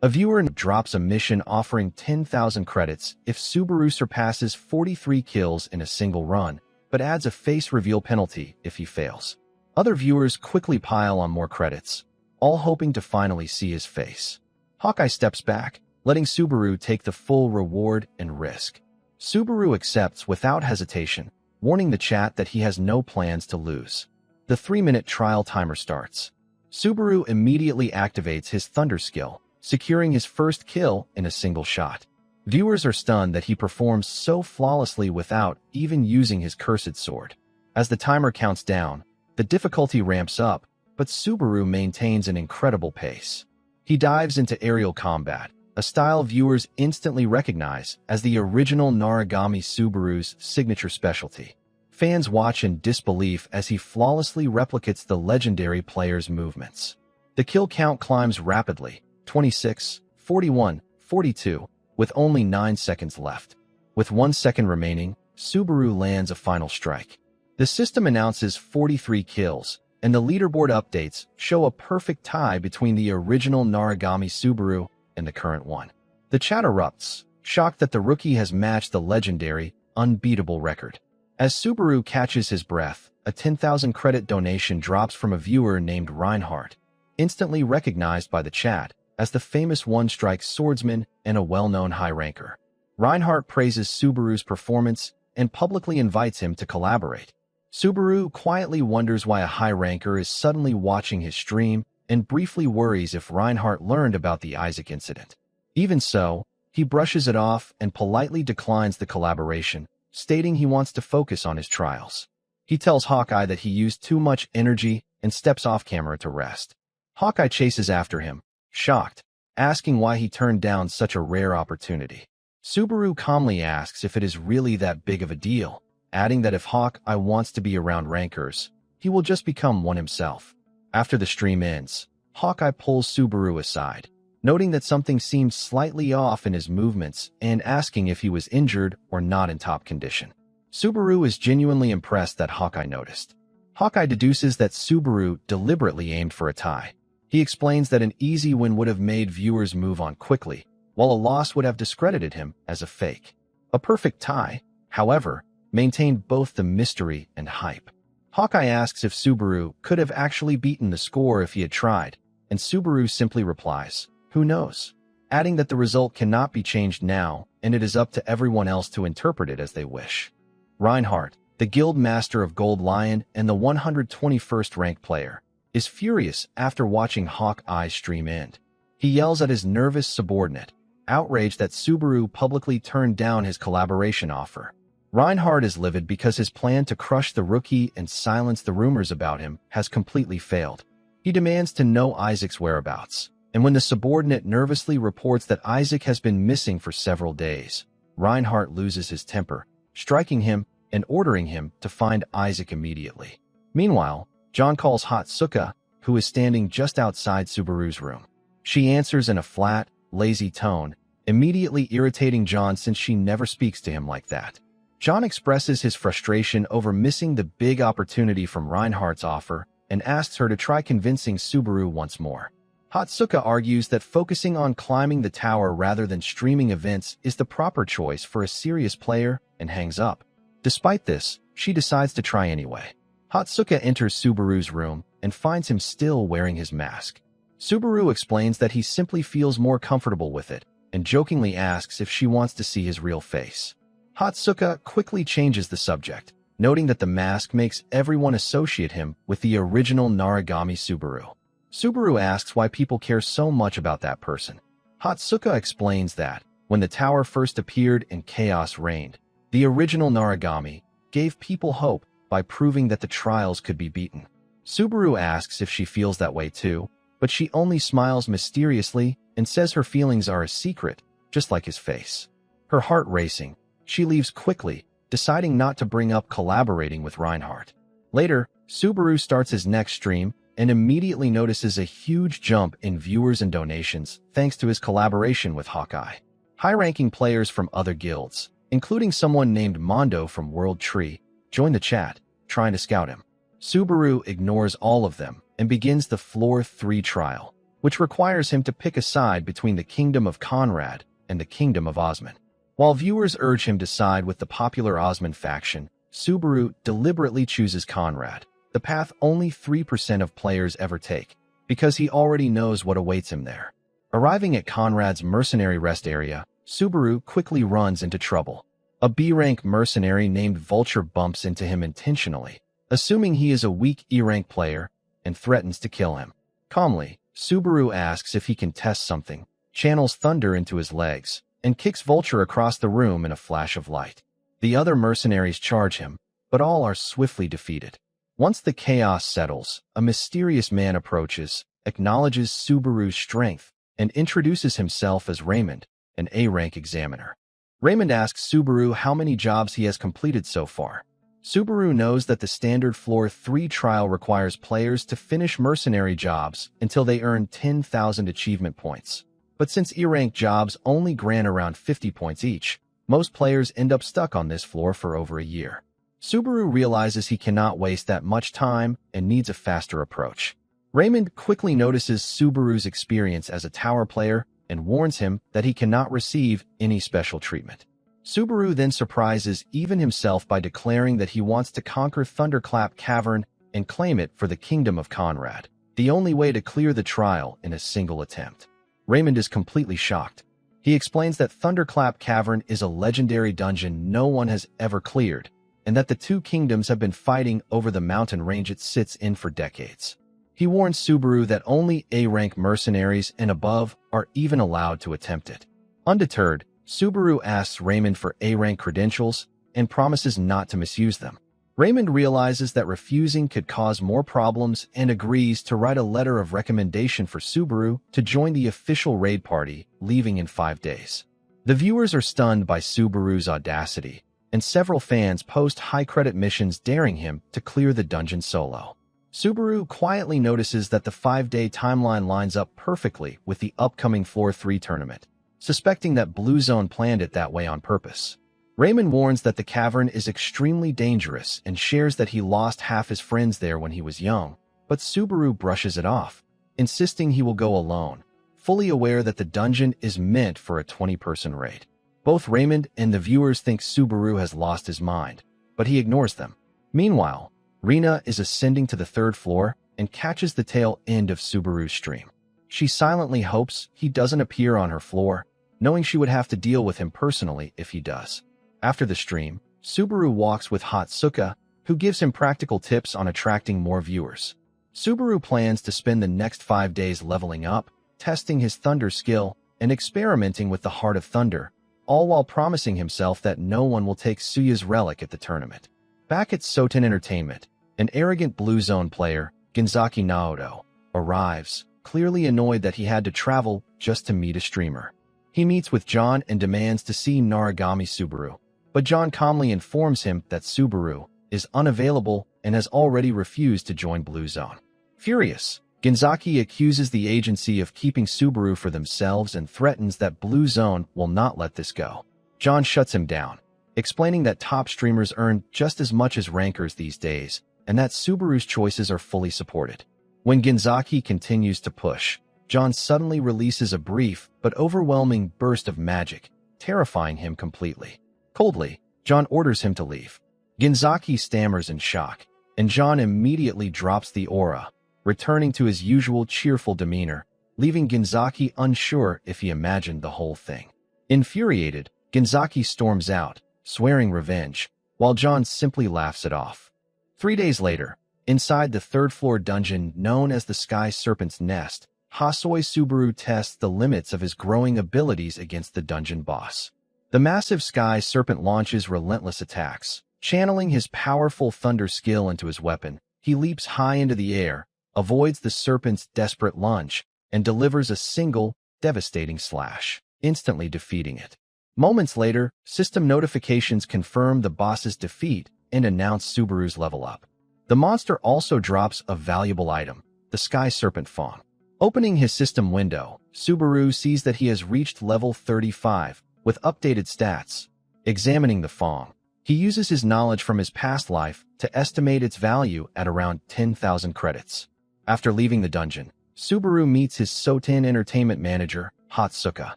A: A viewer drops a mission offering 10,000 credits if Subaru surpasses 43 kills in a single run, but adds a face reveal penalty if he fails. Other viewers quickly pile on more credits, all hoping to finally see his face. Hawkeye steps back, letting Subaru take the full reward and risk. Subaru accepts without hesitation, warning the chat that he has no plans to lose. The 3-minute trial timer starts. Subaru immediately activates his Thunder skill, securing his first kill in a single shot. Viewers are stunned that he performs so flawlessly without even using his cursed sword. As the timer counts down, the difficulty ramps up, but Subaru maintains an incredible pace. He dives into aerial combat, a style viewers instantly recognize as the original Naragami Subaru's signature specialty. Fans watch in disbelief as he flawlessly replicates the legendary player's movements. The kill count climbs rapidly, 26, 41, 42, with only 9 seconds left. With 1 second remaining, Subaru lands a final strike. The system announces 43 kills, and the leaderboard updates show a perfect tie between the original Naragami Subaru and the current one. The chat erupts, shocked that the rookie has matched the legendary, unbeatable record. As Subaru catches his breath, a 10,000 credit donation drops from a viewer named Reinhardt, instantly recognized by the chat as the famous one-strike swordsman and a well-known high-ranker. Reinhardt praises Subaru's performance and publicly invites him to collaborate. Subaru quietly wonders why a high-ranker is suddenly watching his stream and briefly worries if Reinhardt learned about the Isaac incident. Even so, he brushes it off and politely declines the collaboration, stating he wants to focus on his trials. He tells Hawkeye that he used too much energy and steps off camera to rest. Hawkeye chases after him, shocked, asking why he turned down such a rare opportunity. Subaru calmly asks if it is really that big of a deal, adding that if Hawkeye wants to be around rankers, he will just become one himself. After the stream ends, Hawkeye pulls Subaru aside, noting that something seems slightly off in his movements and asking if he was injured or not in top condition. Subaru is genuinely impressed that Hawkeye noticed. Hawkeye deduces that Subaru deliberately aimed for a tie. He explains that an easy win would have made viewers move on quickly, while a loss would have discredited him as a fake. A perfect tie, however, maintained both the mystery and hype. Hawkeye asks if Subaru could have actually beaten the score if he had tried, and Subaru simply replies, "Who knows?" adding that the result cannot be changed now, and it is up to everyone else to interpret it as they wish. Reinhardt, the guild master of Gold Lion and the 121st ranked player, is furious after watching Hawkeye's stream end. He yells at his nervous subordinate, outraged that Subaru publicly turned down his collaboration offer. Reinhardt is livid because his plan to crush the rookie and silence the rumors about him has completely failed. He demands to know Isaac's whereabouts, and when the subordinate nervously reports that Isaac has been missing for several days, Reinhardt loses his temper, striking him and ordering him to find Isaac immediately. Meanwhile, John calls Hatsuka, who is standing just outside Subaru's room. She answers in a flat, lazy tone, immediately irritating John since she never speaks to him like that. John expresses his frustration over missing the big opportunity from Reinhardt's offer and asks her to try convincing Subaru once more. Hatsuka argues that focusing on climbing the tower rather than streaming events is the proper choice for a serious player and hangs up. Despite this, she decides to try anyway. Hatsuka enters Subaru's room and finds him still wearing his mask. Subaru explains that he simply feels more comfortable with it and jokingly asks if she wants to see his real face. Hatsuka quickly changes the subject, noting that the mask makes everyone associate him with the original Narigami Subaru. Subaru asks why people care so much about that person. Hatsuka explains that, when the tower first appeared and chaos reigned, the original Narigami gave people hope by proving that the trials could be beaten. Subaru asks if she feels that way too, but she only smiles mysteriously and says her feelings are a secret, just like his face. Her heart racing, she leaves quickly, deciding not to bring up collaborating with Reinhardt. Later, Subaru starts his next stream and immediately notices a huge jump in viewers and donations thanks to his collaboration with Hawkeye. High-ranking players from other guilds, including someone named Mondo from World Tree, join the chat, trying to scout him. Subaru ignores all of them and begins the Floor 3 trial, which requires him to pick a side between the Kingdom of Conrad and the Kingdom of Osman. While viewers urge him to side with the popular Osman faction, Subaru deliberately chooses Conrad, the path only 3% of players ever take, because he already knows what awaits him there. Arriving at Conrad's mercenary rest area, Subaru quickly runs into trouble. A B-rank mercenary named Vulture bumps into him intentionally, assuming he is a weak E-rank player, and threatens to kill him. Calmly, Subaru asks if he can test something, channels thunder into his legs, and kicks Vulture across the room in a flash of light. The other mercenaries charge him, but all are swiftly defeated. Once the chaos settles, a mysterious man approaches, acknowledges Subaru's strength, and introduces himself as Raymond, an A-rank examiner. Raymond asks Subaru how many jobs he has completed so far. Subaru knows that the standard Floor 3 trial requires players to finish mercenary jobs until they earn 10,000 achievement points. But since E-rank jobs only grant around 50 points each, most players end up stuck on this floor for over a year. Subaru realizes he cannot waste that much time and needs a faster approach. Raymond quickly notices Subaru's experience as a tower player and warns him that he cannot receive any special treatment. Subaru then surprises even himself by declaring that he wants to conquer Thunderclap Cavern and claim it for the Kingdom of Conrad, the only way to clear the trial in a single attempt. Raymond is completely shocked. He explains that Thunderclap Cavern is a legendary dungeon no one has ever cleared, and that the two kingdoms have been fighting over the mountain range it sits in for decades. He warns Subaru that only A-rank mercenaries and above are even allowed to attempt it. Undeterred, Subaru asks Raymond for A-rank credentials and promises not to misuse them. Raymond realizes that refusing could cause more problems and agrees to write a letter of recommendation for Subaru to join the official raid party, leaving in 5 days. The viewers are stunned by Subaru's audacity, and several fans post high-credit missions daring him to clear the dungeon solo. Subaru quietly notices that the 5-day timeline lines up perfectly with the upcoming Floor 3 tournament, suspecting that Blue Zone planned it that way on purpose. Raymond warns that the cavern is extremely dangerous and shares that he lost half his friends there when he was young, but Subaru brushes it off, insisting he will go alone, fully aware that the dungeon is meant for a 20-person raid. Both Raymond and the viewers think Subaru has lost his mind, but he ignores them. Meanwhile, Rina is ascending to the 3rd floor and catches the tail end of Subaru's stream. She silently hopes he doesn't appear on her floor, knowing she would have to deal with him personally if he does. After the stream, Subaru walks with Hatsuka, who gives him practical tips on attracting more viewers. Subaru plans to spend the next 5 days leveling up, testing his thunder skill, and experimenting with the Heart of Thunder, all while promising himself that no one will take Suya's relic at the tournament. Back at Soten Entertainment, an arrogant Blue Zone player, Genzaki Naoto, arrives, clearly annoyed that he had to travel just to meet a streamer. He meets with John and demands to see Narigami Subaru, but John calmly informs him that Subaru is unavailable and has already refused to join Blue Zone. Furious, Genzaki accuses the agency of keeping Subaru for themselves and threatens that Blue Zone will not let this go. John shuts him down, explaining that top streamers earn just as much as rankers these days and that Subaru's choices are fully supported. When Genzaki continues to push, John suddenly releases a brief but overwhelming burst of magic, terrifying him completely. Coldly, John orders him to leave. Genzaki stammers in shock, and John immediately drops the aura, returning to his usual cheerful demeanor, leaving Genzaki unsure if he imagined the whole thing. Infuriated, Genzaki storms out, swearing revenge, while John simply laughs it off. 3 days later, inside the 3rd floor dungeon known as the Sky Serpent's Nest, Hasoi Subaru tests the limits of his growing abilities against the dungeon boss. The massive Sky Serpent launches relentless attacks. Channeling his powerful thunder skill into his weapon, he leaps high into the air, avoids the serpent's desperate lunge, and delivers a single, devastating slash, instantly defeating it. Moments later, system notifications confirm the boss's defeat and announce Subaru's level up. The monster also drops a valuable item, the Sky Serpent Fawn. Opening his system window, Subaru sees that he has reached level 35, with updated stats. Examining the Fawn, he uses his knowledge from his past life to estimate its value at around 10,000 credits. After leaving the dungeon, Subaru meets his Soten Entertainment manager, Hatsuka.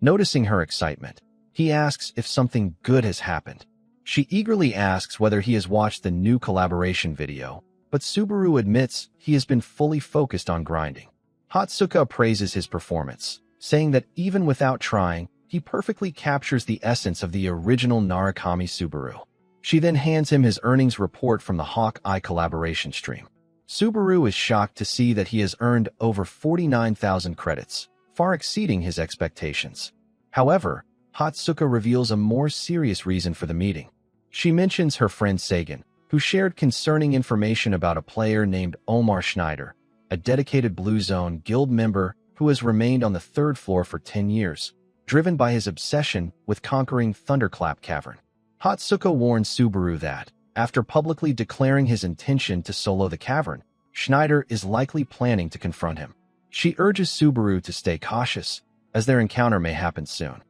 A: Noticing her excitement, he asks if something good has happened. She eagerly asks whether he has watched the new collaboration video, but Subaru admits he has been fully focused on grinding. Hatsuka praises his performance, saying that even without trying, he perfectly captures the essence of the original Narikami Subaru. She then hands him his earnings report from the Hawk-Eye collaboration stream. Subaru is shocked to see that he has earned over 49,000 credits, far exceeding his expectations. However, Hatsuka reveals a more serious reason for the meeting. She mentions her friend Sagan, who shared concerning information about a player named Omar Schneider, a dedicated Blue Zone guild member who has remained on the 3rd floor for 10 years. Driven by his obsession with conquering Thunderclap Cavern. Hatsuka warns Subaru that, after publicly declaring his intention to solo the cavern, Schneider is likely planning to confront him. She urges Subaru to stay cautious, as their encounter may happen soon.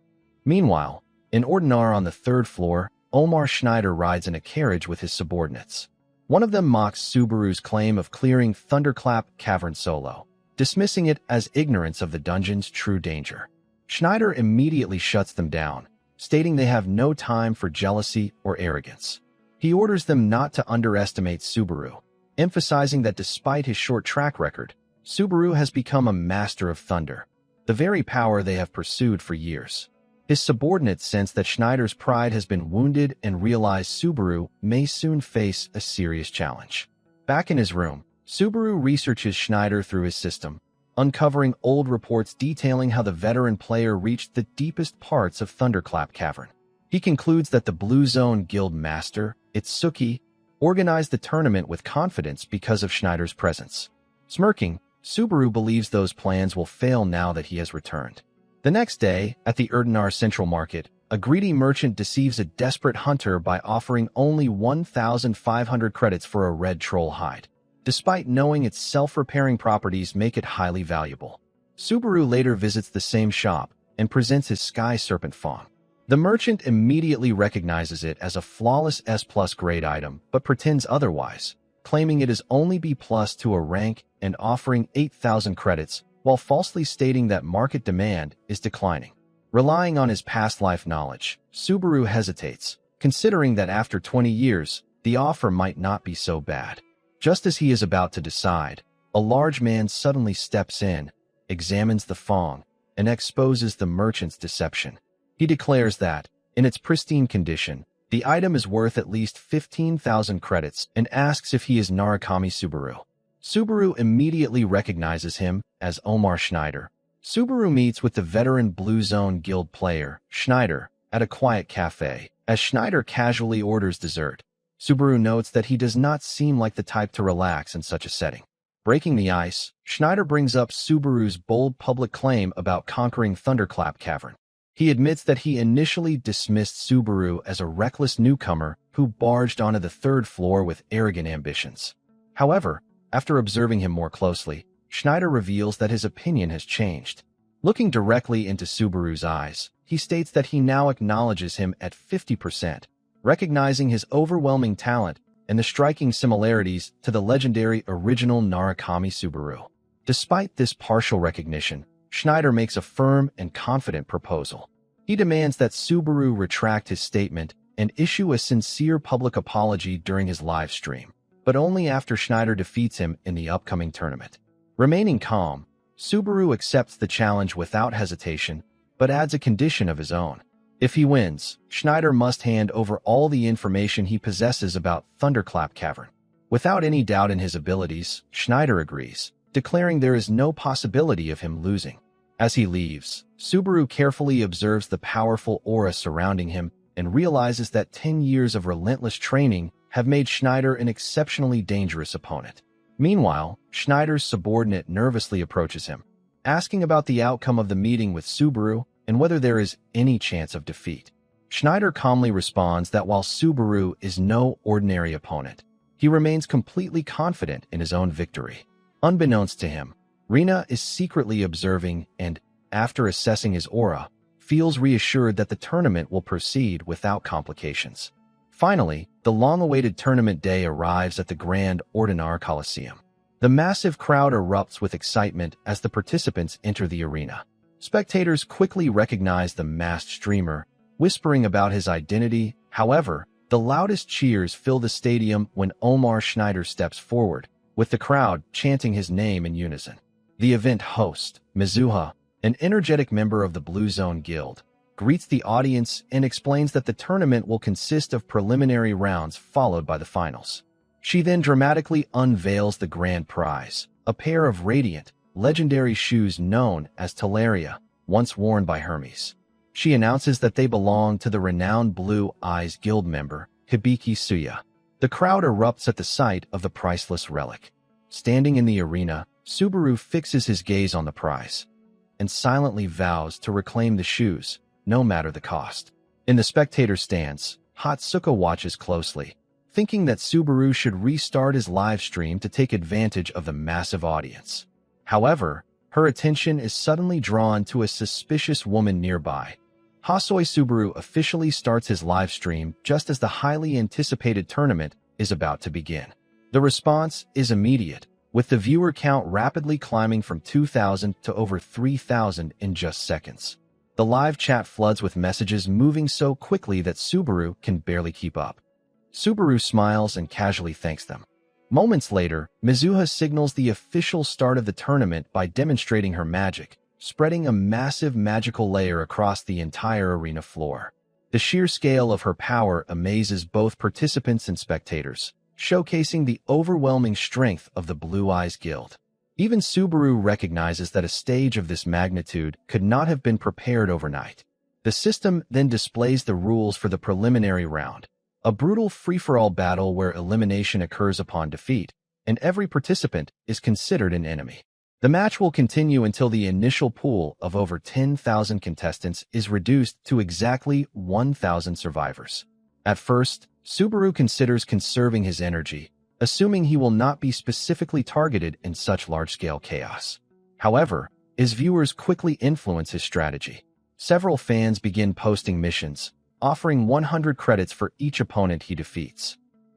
A: Meanwhile, in Ordinar on the 3rd floor, Omar Schneider rides in a carriage with his subordinates. One of them mocks Subaru's claim of clearing Thunderclap Cavern solo, dismissing it as ignorance of the dungeon's true danger. Schneider immediately shuts them down, stating they have no time for jealousy or arrogance. He orders them not to underestimate Subaru, emphasizing that despite his short track record, Subaru has become a master of thunder, the very power they have pursued for years. His subordinates sense that Schneider's pride has been wounded and realize Subaru may soon face a serious challenge. Back in his room, Subaru researches Schneider through his system, uncovering old reports detailing how the veteran player reached the deepest parts of Thunderclap Cavern. He concludes that the Blue Zone Guild Master, Itsuki, organized the tournament with confidence because of Schneider's presence. Smirking, Subaru believes those plans will fail now that he has returned. The next day, at the Erdenar Central Market, a greedy merchant deceives a desperate hunter by offering only 1,500 credits for a red troll hide, despite knowing its self-repairing properties make it highly valuable. Subaru later visits the same shop and presents his Sky Serpent Fawn. The merchant immediately recognizes it as a flawless S+ grade item but pretends otherwise, claiming it is only B+ to a rank and offering 8,000 credits, while falsely stating that market demand is declining. Relying on his past life knowledge, Subaru hesitates, considering that after 20 years, the offer might not be so bad. Just as he is about to decide, a large man suddenly steps in, examines the Fong, and exposes the merchant's deception. He declares that, in its pristine condition, the item is worth at least 15,000 credits and asks if he is Narukami Subaru. Subaru immediately recognizes him as Omar Schneider. Subaru meets with the veteran Blue Zone Guild player, Schneider, at a quiet cafe. As Schneider casually orders dessert, Subaru notes that he does not seem like the type to relax in such a setting. Breaking the ice, Schneider brings up Subaru's bold public claim about conquering Thunderclap Cavern. He admits that he initially dismissed Subaru as a reckless newcomer who barged onto the third floor with arrogant ambitions. However, after observing him more closely, Schneider reveals that his opinion has changed. Looking directly into Subaru's eyes, he states that he now acknowledges him at 50%, recognizing his overwhelming talent and the striking similarities to the legendary original Narukami Subaru. Despite this partial recognition, Schneider makes a firm and confident proposal. He demands that Subaru retract his statement and issue a sincere public apology during his live stream, but only after Schneider defeats him in the upcoming tournament. Remaining calm, Subaru accepts the challenge without hesitation, but adds a condition of his own. If he wins, Schneider must hand over all the information he possesses about Thunderclap Cavern. Without any doubt in his abilities, Schneider agrees, declaring there is no possibility of him losing. As he leaves, Subaru carefully observes the powerful aura surrounding him and realizes that 10 years of relentless training have made Schneider an exceptionally dangerous opponent. Meanwhile, Schneider's subordinate nervously approaches him, asking about the outcome of the meeting with Subaru and whether there is any chance of defeat. Schneider calmly responds that while Subaru is no ordinary opponent, he remains completely confident in his own victory. Unbeknownst to him, Rina is secretly observing and, after assessing his aura, feels reassured that the tournament will proceed without complications. Finally, the long-awaited tournament day arrives at the Grand Ordinar Coliseum. The massive crowd erupts with excitement as the participants enter the arena. Spectators quickly recognize the masked streamer, whispering about his identity. However, the loudest cheers fill the stadium when Omar Schneider steps forward, with the crowd chanting his name in unison. The event host, Mizuha, an energetic member of the Blue Zone Guild, greets the audience and explains that the tournament will consist of preliminary rounds followed by the finals. She then dramatically unveils the grand prize, a pair of radiant, legendary shoes known as Teleria, once worn by Hermes. She announces that they belong to the renowned Blue Eyes Guild member, Hibiki Suya. The crowd erupts at the sight of the priceless relic. Standing in the arena, Subaru fixes his gaze on the prize and silently vows to reclaim the shoes, no matter the cost. In the spectator stands, Hatsuko watches closely, thinking that Subaru should restart his live stream to take advantage of the massive audience. However, her attention is suddenly drawn to a suspicious woman nearby. Hasoi Subaru officially starts his live stream just as the highly anticipated tournament is about to begin. The response is immediate, with the viewer count rapidly climbing from 2,000 to over 3,000 in just seconds. The live chat floods with messages moving so quickly that Subaru can barely keep up. Subaru smiles and casually thanks them. Moments later, Mizuha signals the official start of the tournament by demonstrating her magic, spreading a massive magical layer across the entire arena floor. The sheer scale of her power amazes both participants and spectators, showcasing the overwhelming strength of the Blue Eyes Guild. Even Subaru recognizes that a stage of this magnitude could not have been prepared overnight. The system then displays the rules for the preliminary round. a brutal free-for-all battle where elimination occurs upon defeat, and every participant is considered an enemy. The match will continue until the initial pool of over 10,000 contestants is reduced to exactly 1,000 survivors. At first, Subaru considers conserving his energy, assuming he will not be specifically targeted in such large-scale chaos. However, his viewers quickly influence his strategy. Several fans begin posting missions, offering 100 credits for each opponent he defeats.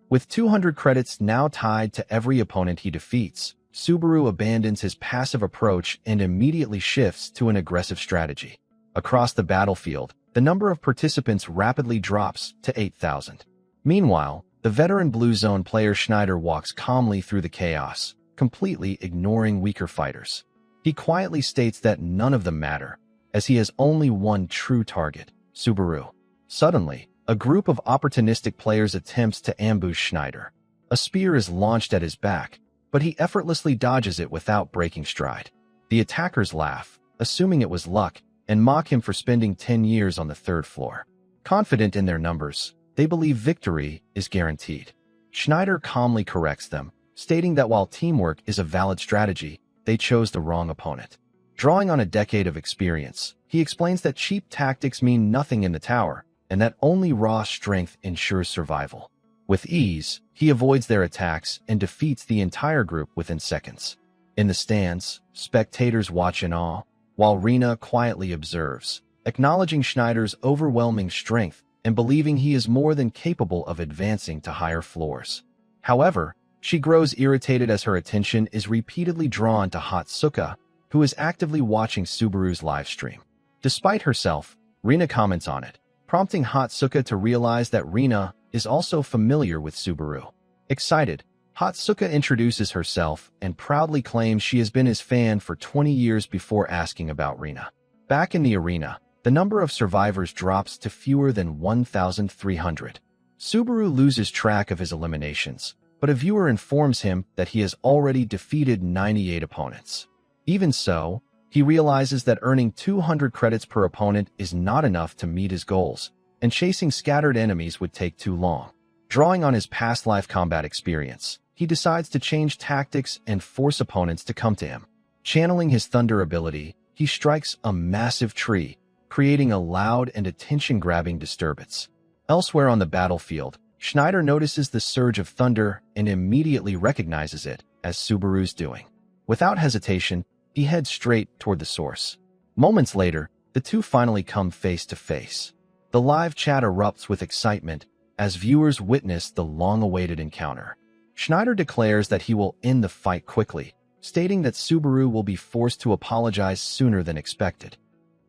A: With 200 credits now tied to every opponent he defeats, Subaru abandons his passive approach and immediately shifts to an aggressive strategy. Across the battlefield, the number of participants rapidly drops to 8,000. Meanwhile, the veteran Blue Zone player Schneider walks calmly through the chaos, completely ignoring weaker fighters. He quietly states that none of them matter, as he has only one true target, Subaru. Suddenly, a group of opportunistic players attempts to ambush Schneider. A spear is launched at his back, but he effortlessly dodges it without breaking stride. The attackers laugh, assuming it was luck, and mock him for spending 10 years on the third floor. Confident in their numbers, they believe victory is guaranteed. Schneider calmly corrects them, stating that while teamwork is a valid strategy, they chose the wrong opponent. Drawing on a decade of experience, he explains that cheap tactics mean nothing in the tower, and that only raw strength ensures survival. With ease, he avoids their attacks and defeats the entire group within seconds. In the stands, spectators watch in awe, while Rina quietly observes, acknowledging Schneider's overwhelming strength and believing he is more than capable of advancing to higher floors. However, she grows irritated as her attention is repeatedly drawn to Hatsuka, who is actively watching Subaru's livestream. Despite herself, Rina comments on it, prompting Hatsuka to realize that Rina is also familiar with Subaru. Excited, Hatsuka introduces herself and proudly claims she has been his fan for 20 years before asking about Rina. Back in the arena, the number of survivors drops to fewer than 1,300. Subaru loses track of his eliminations, but a viewer informs him that he has already defeated 98 opponents. Even so, he realizes that earning 200 credits per opponent is not enough to meet his goals, and chasing scattered enemies would take too long. Drawing on his past life combat experience, he decides to change tactics and force opponents to come to him. Channeling his thunder ability, he strikes a massive tree, creating a loud and attention-grabbing disturbance. Elsewhere on the battlefield, Schneider notices the surge of thunder and immediately recognizes it as Subaru's doing. Without hesitation, he heads straight toward the source. Moments later, the two finally come face to face. The live chat erupts with excitement as viewers witness the long-awaited encounter. Schneider declares that he will end the fight quickly, stating that Subaru will be forced to apologize sooner than expected.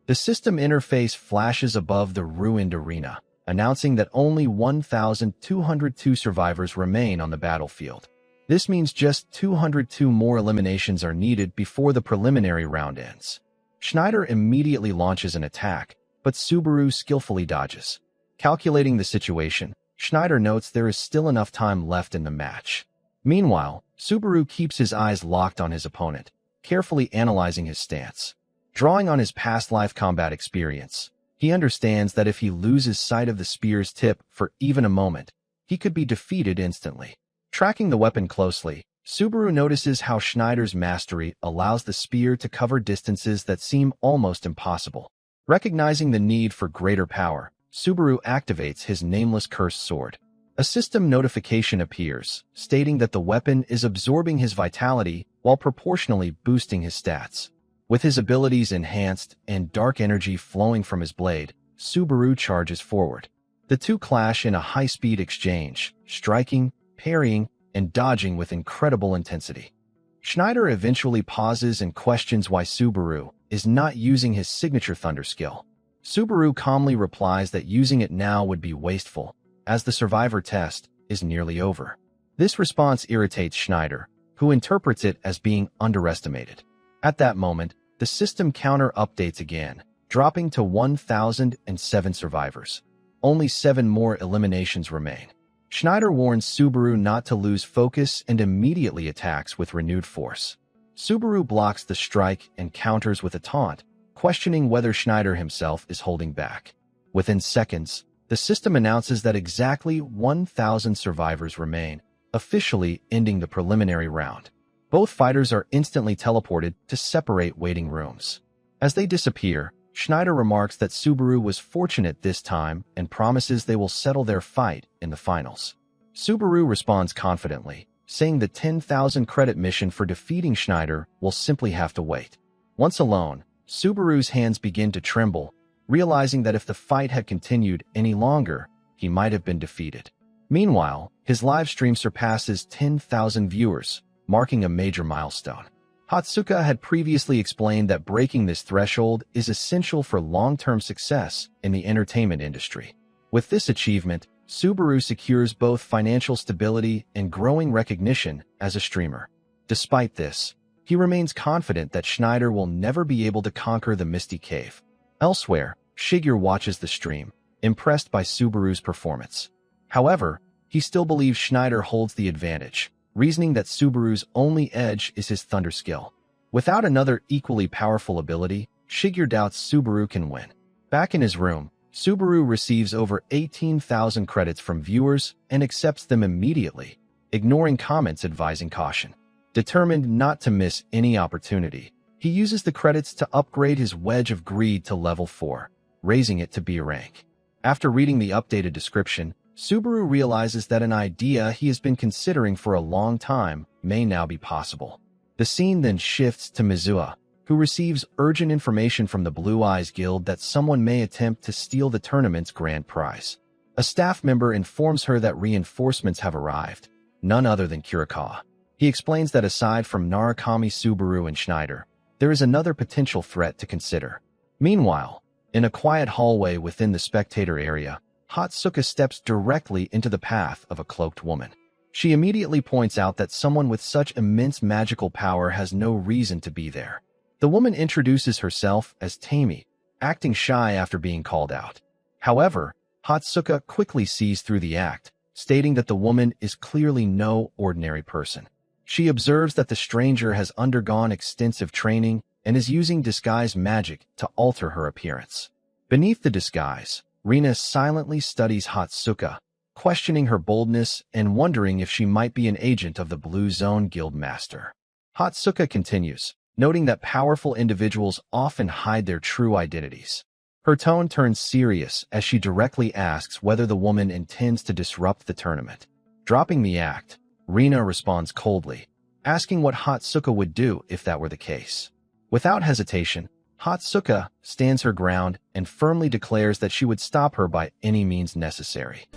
A: The system interface flashes above the ruined arena, announcing that only 1,202 survivors remain on the battlefield. This means just 202 more eliminations are needed before the preliminary round ends. Schneider immediately launches an attack, but Subaru skillfully dodges. Calculating the situation, Schneider notes there is still enough time left in the match. Meanwhile, Subaru keeps his eyes locked on his opponent, carefully analyzing his stance. Drawing on his past life combat experience, he understands that if he loses sight of the spear's tip for even a moment, he could be defeated instantly. Tracking the weapon closely, Subaru notices how Schneider's mastery allows the spear to cover distances that seem almost impossible. Recognizing the need for greater power, Subaru activates his nameless cursed sword. A system notification appears, stating that the weapon is absorbing his vitality while proportionally boosting his stats. With his abilities enhanced and dark energy flowing from his blade, Subaru charges forward. The two clash in a high-speed exchange, striking, parrying, and dodging with incredible intensity. Schneider eventually pauses and questions why Subaru is not using his signature thunder skill. Subaru calmly replies that using it now would be wasteful, as the survivor test is nearly over. This response irritates Schneider, who interprets it as being underestimated. At that moment, the system counter updates again, dropping to 1,007 survivors. Only 7 more eliminations remain. Schneider warns Subaru not to lose focus and immediately attacks with renewed force. Subaru blocks the strike and counters with a taunt, questioning whether Schneider himself is holding back. Within seconds, The system announces that exactly 1,000 survivors remain, officially ending the preliminary round. Both fighters are instantly teleported to separate waiting rooms. As they disappear, Schneider remarks that Subaru was fortunate this time and promises they will settle their fight in the finals. Subaru responds confidently, saying the 10,000 credit mission for defeating Schneider will simply have to wait. Once alone, Subaru's hands begin to tremble, realizing that if the fight had continued any longer, he might have been defeated. Meanwhile, his live stream surpasses 10,000 viewers, marking a major milestone. Hatsuka had previously explained that breaking this threshold is essential for long-term success in the entertainment industry. With this achievement, Subaru secures both financial stability and growing recognition as a streamer. Despite this, he remains confident that Schneider will never be able to conquer the Misty Cave. Elsewhere, Shigeru watches the stream, impressed by Subaru's performance. However, he still believes Schneider holds the advantage, reasoning that Subaru's only edge is his thunder skill. Without another equally powerful ability, Shigeru doubts Subaru can win. Back in his room, Subaru receives over 18,000 credits from viewers and accepts them immediately, ignoring comments advising caution. Determined not to miss any opportunity, he uses the credits to upgrade his Wedge of Greed to level 4, raising it to B rank. After reading the updated description, Subaru realizes that an idea he has been considering for a long time may now be possible. The scene then shifts to Mizuha, who receives urgent information from the Blue Eyes Guild that someone may attempt to steal the tournament's grand prize. A staff member informs her that reinforcements have arrived, none other than Kurikawa. He explains that aside from Narukami, Subaru, and Schneider, there is another potential threat to consider. Meanwhile, in a quiet hallway within the spectator area, Hatsuka steps directly into the path of a cloaked woman. She immediately points out that someone with such immense magical power has no reason to be there. The woman introduces herself as Tammy, acting shy after being called out. However, Hatsuka quickly sees through the act, stating that the woman is clearly no ordinary person. She observes that the stranger has undergone extensive training and is using disguise magic to alter her appearance. Beneath the disguise, Rina silently studies Hatsuka, questioning her boldness and wondering if she might be an agent of the Blue Zone Guild Master. Hatsuka continues, noting that powerful individuals often hide their true identities. Her tone turns serious as she directly asks whether the woman intends to disrupt the tournament. Dropping the act, Rina responds coldly, asking what Hatsuka would do if that were the case. Without hesitation, Hatsuka stands her ground and firmly declares that she would stop her by any means necessary.